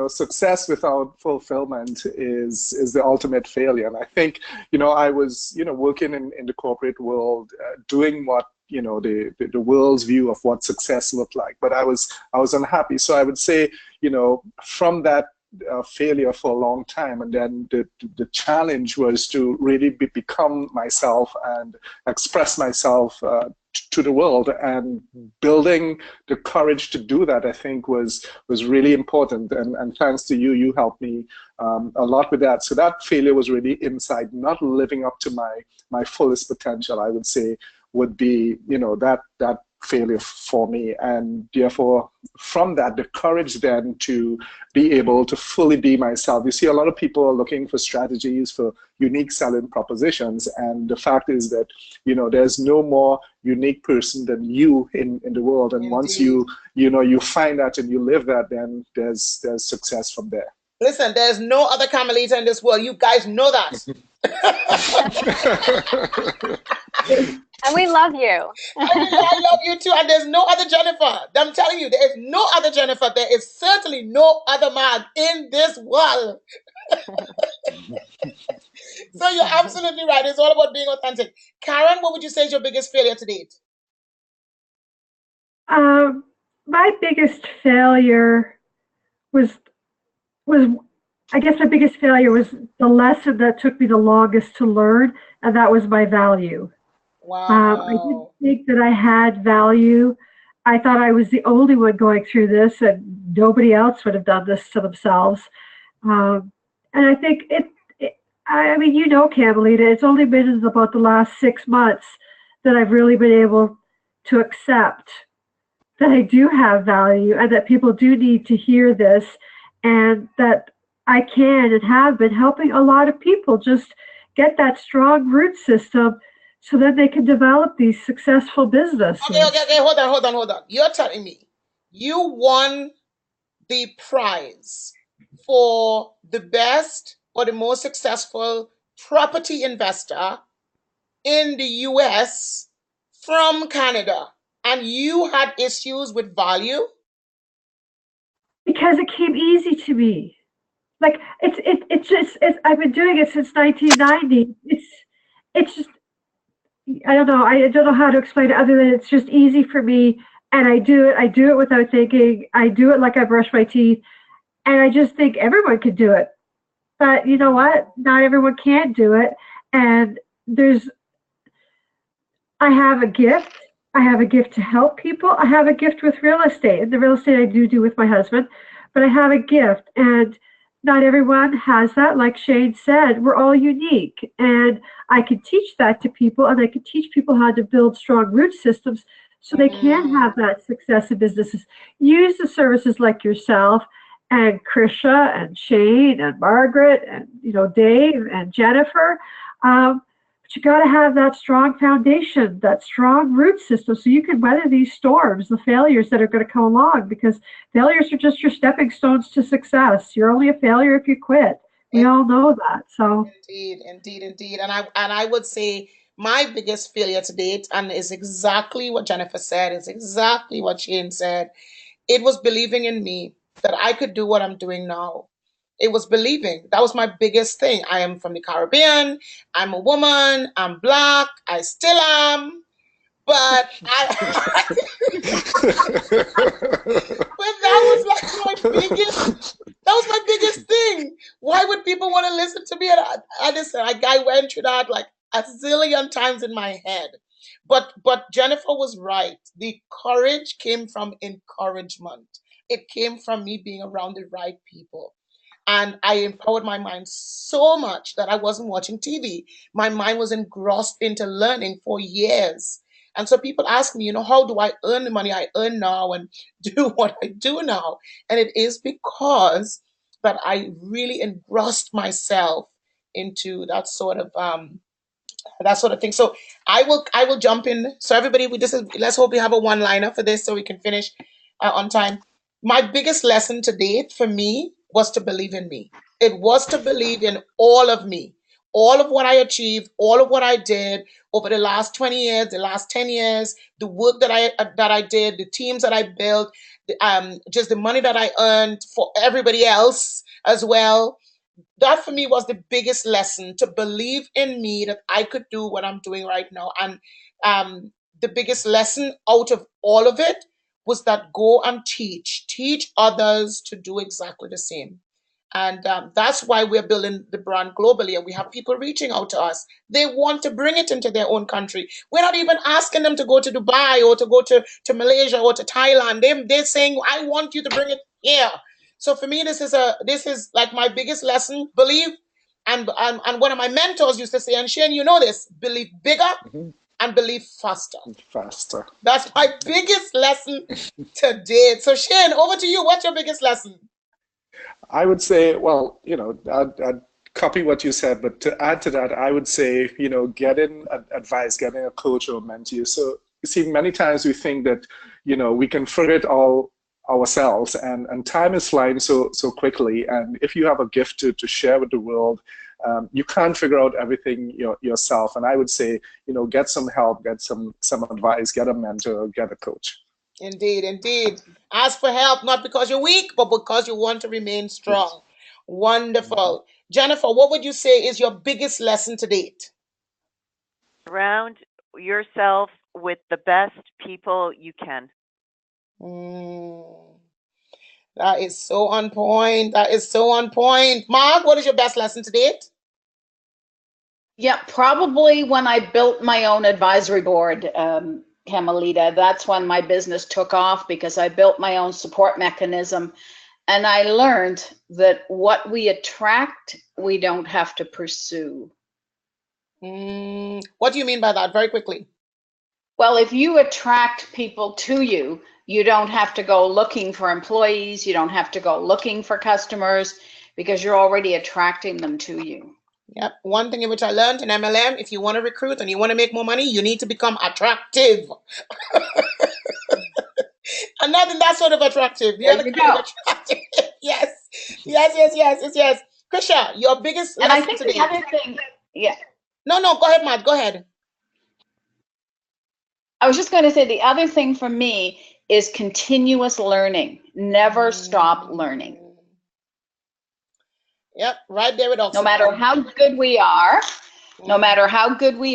success without fulfillment is the ultimate failure. And I think, I was, working in the corporate world, doing what, the world's view of what success looked like, but I was unhappy. So I would say, from that failure for a long time, and then the challenge was to really become myself and express myself to the world, and building the courage to do that, I think was really important, and thanks to you, you helped me a lot with that. So that failure was really inside, not living up to my fullest potential, I would say, would be that failure for me. And therefore, from that, the courage then to be able to fully be myself. You see, a lot of people are looking for strategies for unique selling propositions, and the fact is that there's no more unique person than you in the world. And once you find that and you live that, then there's success from there. Listen, there's no other Camilita in this world. You guys know that. And we love you. I love you too. And there's no other Jennifer. I'm telling you, there is no other Jennifer. There is certainly no other man in this world. So you're absolutely right. It's all about being authentic. Karen, what would you say is your biggest failure to date? My biggest failure was I guess my biggest failure was the lesson that took me the longest to learn, and that was my value. Wow. I didn't think that I had value. I thought I was the only one going through this, and nobody else would have done this to themselves. And I think Camilita, it's only been about the last 6 months that I've really been able to accept that I do have value, and that people do need to hear this, and that I can and have been helping a lot of people just get that strong root system so that they can develop these successful businesses. Okay, hold on. You're telling me you won the prize for the best or the most successful property investor in the US from Canada, and you had issues with value? Because it came easy to me. Like I've been doing it since 1990. It's just, I don't know how to explain it other than it's just easy for me, and I do it without thinking. I do it like I brush my teeth, And I just think everyone could do it. But you know what? Not everyone can do it. And I have a gift. I have a gift to help people. I have a gift with real estate. And the real estate I do with my husband. But I have a gift. And not everyone has that. Like Shane said, we're all unique. And I can teach that to people. And I can teach people how to build strong root systems so they can have that success in businesses. Use the services like yourself and Krisha and Shane and Margaret and Dave and Jennifer. But you got to have that strong foundation, that strong root system, so you can weather these storms, the failures that are going to come along. Because failures are just your stepping stones to success. You're only a failure if you quit. We all know that. So indeed. And I would say my biggest failure to date, and is exactly what Jennifer said, is exactly what Shane said. It was believing in me that I could do what I'm doing now. It was believing. That was my biggest thing. I am from the Caribbean. I'm a woman. I'm Black. I still am. But but that was my biggest thing. Why would people want to listen to me? And I went through that like a zillion times in my head. But Jennifer was right. The courage came from encouragement. It came from me being around the right people. And I empowered my mind so much that I wasn't watching TV. My mind was engrossed into learning for years. And so people ask me, how do I earn the money I earn now and do what I do now? And it is because that I really engrossed myself into that sort of thing. So I will jump in. So everybody, let's hope we have a one-liner for this so we can finish on time. My biggest lesson to date for me was to believe in me. It was to believe in all of me, all of what I achieved, all of what I did over the last 20 years, the last 10 years, the work that I did, the teams that I built, just the money that I earned for everybody else as well. That for me was the biggest lesson, to believe in me that I could do what I'm doing right now. And the biggest lesson out of all of it was that go and teach others to do exactly the same. And that's why we're building the brand globally. And we have people reaching out to us. They want to bring it into their own country. We're not even asking them to go to Dubai or to go to Malaysia or to Thailand. They're saying, I want you to bring it here. So for me, this is like my biggest lesson. Believe. And one of my mentors used to say, and Shane, you know this, believe bigger and believe faster. That's my biggest lesson to date. So Shane, over to you. What's your biggest lesson? I would say, well, I'd copy what you said, but to add to that, I would say, getting advice, getting a coach or mentee. So you see, many times we think that, we can figure it all ourselves, and time is flying so quickly. And if you have a gift to share with the world, you can't figure out everything yourself. And I would say, get some help, get some advice, get a mentor, get a coach. Indeed. Ask for help, not because you're weak, but because you want to remain strong. Yes. Wonderful. Jennifer, what would you say is your biggest lesson to date? Surround yourself with the best people you can. That is so on point. Mark, what is your best lesson to date? Yeah, probably when I built my own advisory board, Camilita. That's when my business took off, because I built my own support mechanism. And I learned that what we attract, we don't have to pursue. What do you mean by that? Very quickly. Well, if you attract people to you, you don't have to go looking for employees. You don't have to go looking for customers, because you're already attracting them to you. Yep. One thing in which I learned in MLM, if you want to recruit and you want to make more money, you need to become attractive. And not in that sort of attractive. There you go. Attractive. Yes. Krisha, your biggest lesson. And I think the other thing, yeah. No, go ahead, Matt. Go ahead. I was just going to say, the other thing for me is continuous learning. Never stop learning. Yep, right there with oxygen. No matter how good we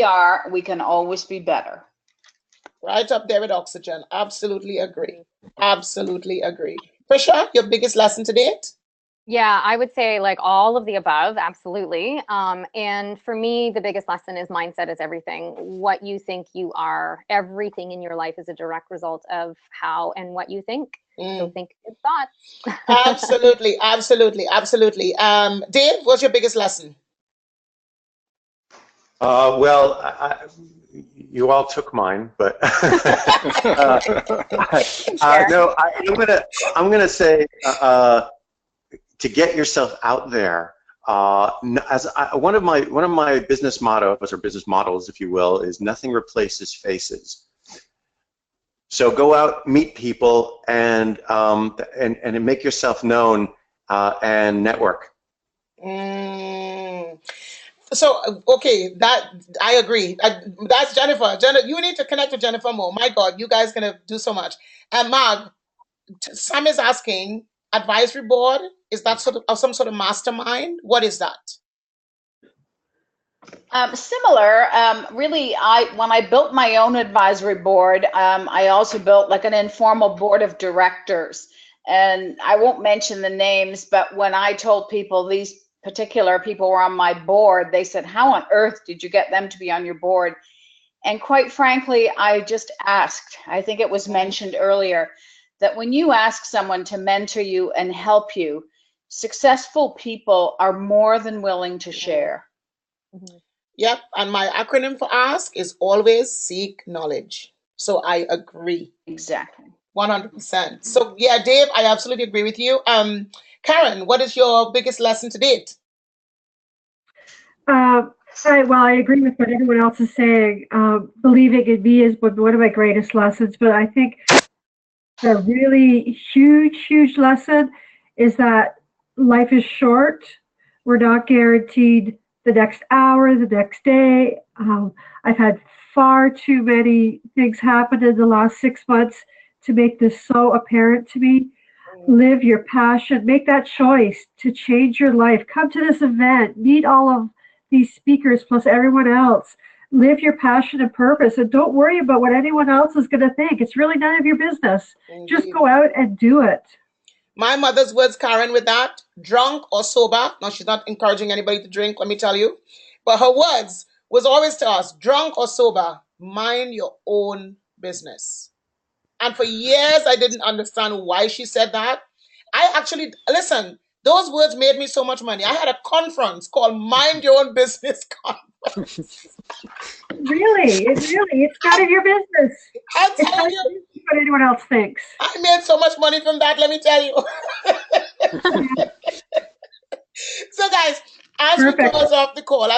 are, we can always be better. Right up there with oxygen. Absolutely agree. Krisha, your biggest lesson to date? Yeah, I would say like all of the above, absolutely. And for me, the biggest lesson is mindset is everything. What you think you are, everything in your life is a direct result of how and what you think. So think good thoughts. Absolutely, absolutely, absolutely. Dave, what's your biggest lesson? Well, you all took mine, but no, I'm gonna say to get yourself out there. One of my business mottos or business models, if you will, is nothing replaces faces. So go out, meet people, and make yourself known and network. So, okay, that I agree. That's Jennifer. You need to connect with Jennifer more. My God, you guys gonna do so much. And Marg, Sam is asking, advisory board, is that sort of some sort of mastermind? What is that? Similar, really, when I built my own advisory board, I also built like an informal board of directors. And I won't mention the names, but when I told people these particular people were on my board, they said, how on earth did you get them to be on your board? And quite frankly, I just asked. I think it was mentioned earlier that when you ask someone to mentor you and help you, successful people are more than willing to share. Yep, and my acronym for ASK is always seek knowledge. So I agree. Exactly. 100%. So yeah, Dave, I absolutely agree with you. Karen, what is your biggest lesson to date? I agree with what everyone else is saying. Believing in me is one of my greatest lessons, but I think the really huge lesson is that life is short. We're not guaranteed the next hour, the next day. I've had far too many things happen in the last 6 months to make this so apparent to me. Live your passion, make that choice to change your life. Come to this event, meet all of these speakers plus everyone else. Live your passion and purpose, and don't worry about what anyone else is going to think. It's really none of your business. Indeed. Just go out and do it. My mother's words, Karen, with that, drunk or sober. Now, she's not encouraging anybody to drink, let me tell you. But her words was always to us, drunk or sober, mind your own business. And for years, I didn't understand why she said that. Listen, those words made me so much money. I had a conference called Mind Your Own Business Conference. Really? It's none of your business. I'll tell you what anyone else thinks. I made so much money from that, let me tell you. So guys, as we close off the call,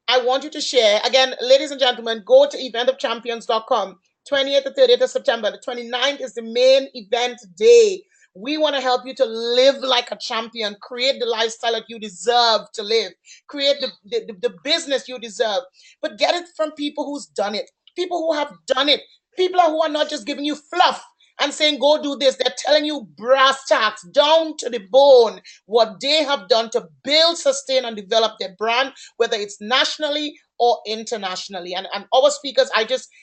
I want you to share, again, ladies and gentlemen, go to eventofchampions.com. 20th to 30th of September. The 29th is the main event day. We want to help you to live like a champion, create the lifestyle that you deserve to live, create the business you deserve, but get it from people who's done it, people who have done it, people who are not just giving you fluff and saying, go do this. They're telling you brass tacks, down to the bone, what they have done to build, sustain, and develop their brand, whether it's nationally or internationally. And our speakers,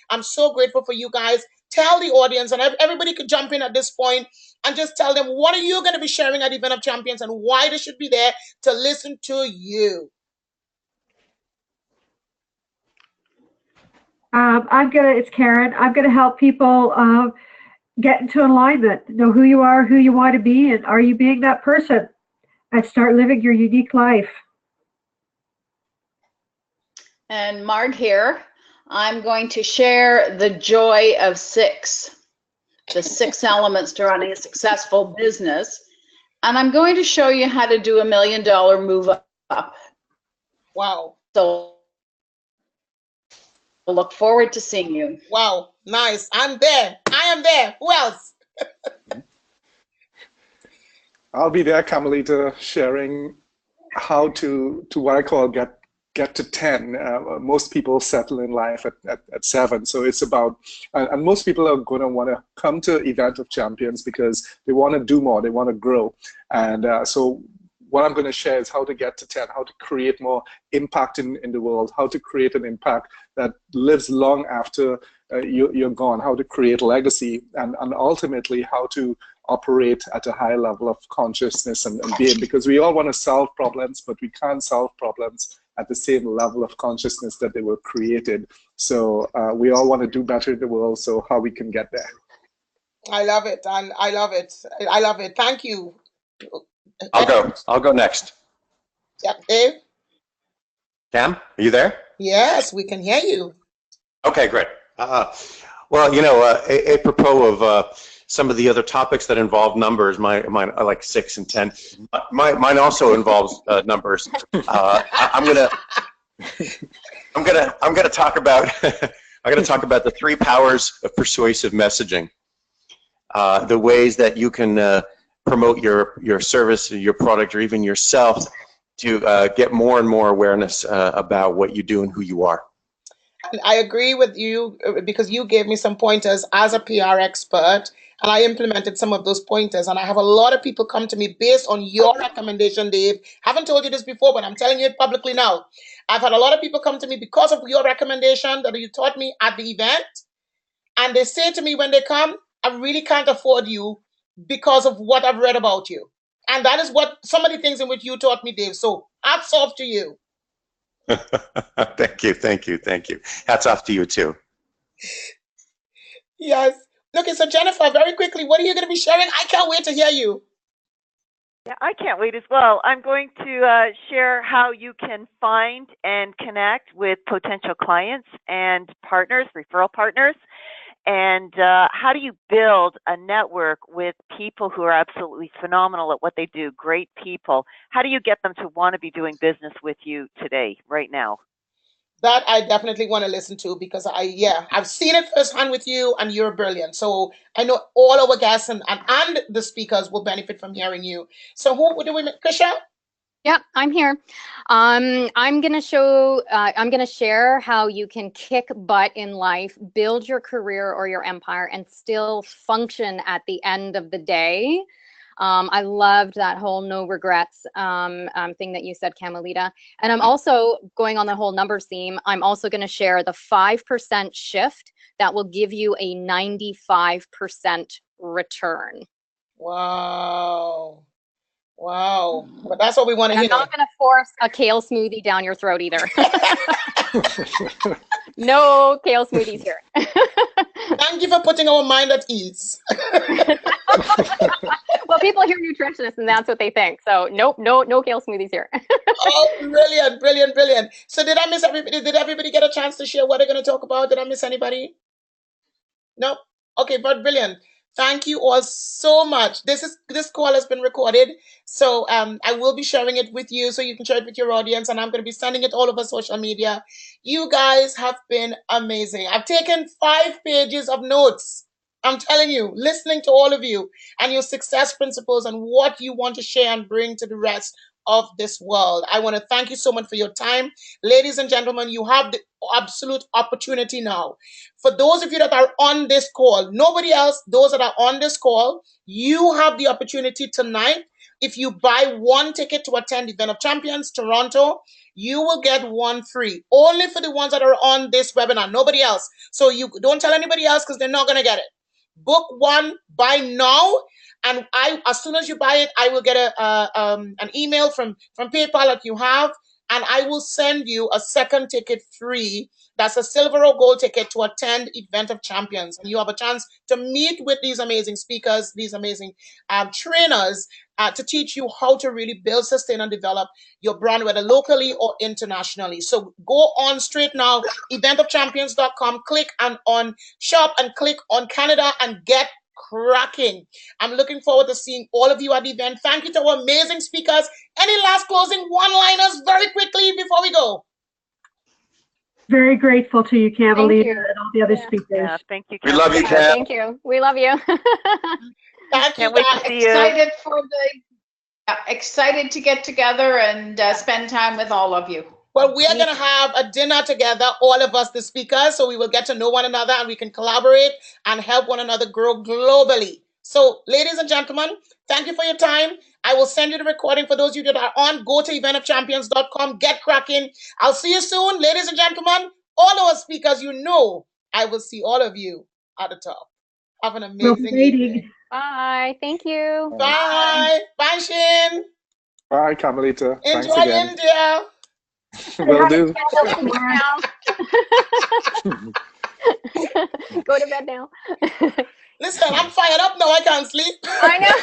I'm so grateful for you guys. Tell the audience, and everybody could jump in at this point and just tell them, what are you going to be sharing at Event of Champions and why they should be there to listen to you? It's Karen. I'm going to help people get into alignment, know who you are, who you want to be, and are you being that person? And start living your unique life. And Marg here. I'm going to share the joy of six, the 6 elements to running a successful business. And I'm going to show you how to do $1 million move up. Wow. So I look forward to seeing you. Wow, nice. I'm there. I am there. Who else? I'll be there, Camilita, sharing how to what I call get to 10. Most people settle in life at 7. So it's about, and most people are going to want to come to Event of Champions because they want to do more, they want to grow. And so what I'm going to share is how to get to 10, how to create more impact in the world, how to create an impact that lives long after you're gone, how to create legacy, and ultimately how to operate at a high level of consciousness and being, because we all want to solve problems, but we can't solve problems at the same level of consciousness that they were created. So we all want to do better in the world, so how we can get there. I love it. I love it. I love it. Thank you. I'll go next. Yep, Dave? Cam, are you there? Yes, we can hear you. Okay, great. Well, you know, apropos of some of the other topics that involve numbers, mine I like 6 and 10. Mine also involves numbers. I'm gonna talk about the 3 powers of persuasive messaging. The ways that you can promote your service, your product, or even yourself to get more and more awareness about what you do and who you are. And I agree with you because you gave me some pointers as a PR expert, and I implemented some of those pointers. And I have a lot of people come to me based on your recommendation, Dave. Haven't told you this before, but I'm telling you it publicly now. I've had a lot of people come to me because of your recommendation that you taught me at the event. And they say to me when they come, I really can't afford you because of what I've read about you. And that is what some of the things in which you taught me, Dave. So hats off to you. Thank you. Hats off to you too. Yes. Okay, so Jennifer, very quickly, what are you going to be sharing? I can't wait to hear you. Yeah, I can't wait as well. I'm going to share how you can find and connect with potential clients and partners, referral partners, and how do you build a network with people who are absolutely phenomenal at what they do, great people. How do you get them to want to be doing business with you today, right now? That I definitely want to listen to because I've seen it firsthand with you and you're brilliant. So I know all our guests and the speakers will benefit from hearing you. So who do we make? Krisha? Yeah, I'm here. I'm gonna share how you can kick butt in life, build your career or your empire, and still function at the end of the day. I loved that whole no regrets thing that you said, Camilita. And I'm also going on the whole numbers theme. I'm also going to share the 5% shift that will give you a 95% return. Wow. Wow. But that's what we want to hear. I'm not going to force a kale smoothie down your throat either. No kale smoothies here. Thank you for putting our mind at ease. Well, people hear nutritionist and that's what they think. So nope, no kale smoothies here. Oh, brilliant, brilliant, brilliant. So did I miss everybody? Did everybody get a chance to share what they're going to talk about? Did I miss anybody? No? Okay, but brilliant. Thank you all so much. This call has been recorded, so I will be sharing it with you so you can share it with your audience, and I'm going to be sending it all over social media. You guys have been amazing. I've taken 5 pages of notes. I'm telling you, listening to all of you and your success principles and what you want to share and bring to the rest of this world. I want to thank you so much for your time. Ladies and gentlemen, you have the absolute opportunity now. For those of you that are on this call, nobody else, those that are on this call, you have the opportunity tonight. If you buy 1 ticket to attend Event of Champions Toronto, you will get 1 free. Only for the ones that are on this webinar, nobody else. So you don't tell anybody else because they're not going to get it. Book 1, buy now, and as soon as you buy it, I will get an email from PayPal that you have, and I will send you a 2nd ticket free. That's a silver or gold ticket to attend Event of Champions. And you have a chance to meet with these amazing speakers, these amazing trainers to teach you how to really build, sustain, and develop your brand, whether locally or internationally. So go on straight now, eventofchampions.com, click on shop and click on Canada and get cracking. I'm looking forward to seeing all of you at the event. Thank you to our amazing speakers. Any last closing one-liners very quickly before we go? Very grateful to you, Camilita, and all the other speakers. Yeah, thank you, We love you, Cam. Thank you. We love you. Thank you, Can't wait guys. to see you. Excited to get together and spend time with all of you. Well, we are going to have a dinner together, all of us, the speakers, so we will get to know one another and we can collaborate and help one another grow globally. So, ladies and gentlemen, thank you for your time. I will send you the recording for those of you that are on. Go to eventofchampions.com. Get cracking. I'll see you soon, ladies and gentlemen. All our speakers, you know, I will see all of you at the top. Have an amazing evening. Bye. Thank you. Bye. Bye, Shane. Bye, Camilita. Thanks Enjoy again. India. Will do. Go to bed now. Listen, I'm fired up now. I can't sleep. I know.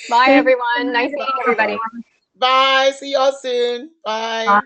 Bye, everyone. Nice meeting everybody. Bye. See y'all soon. Bye. Bye.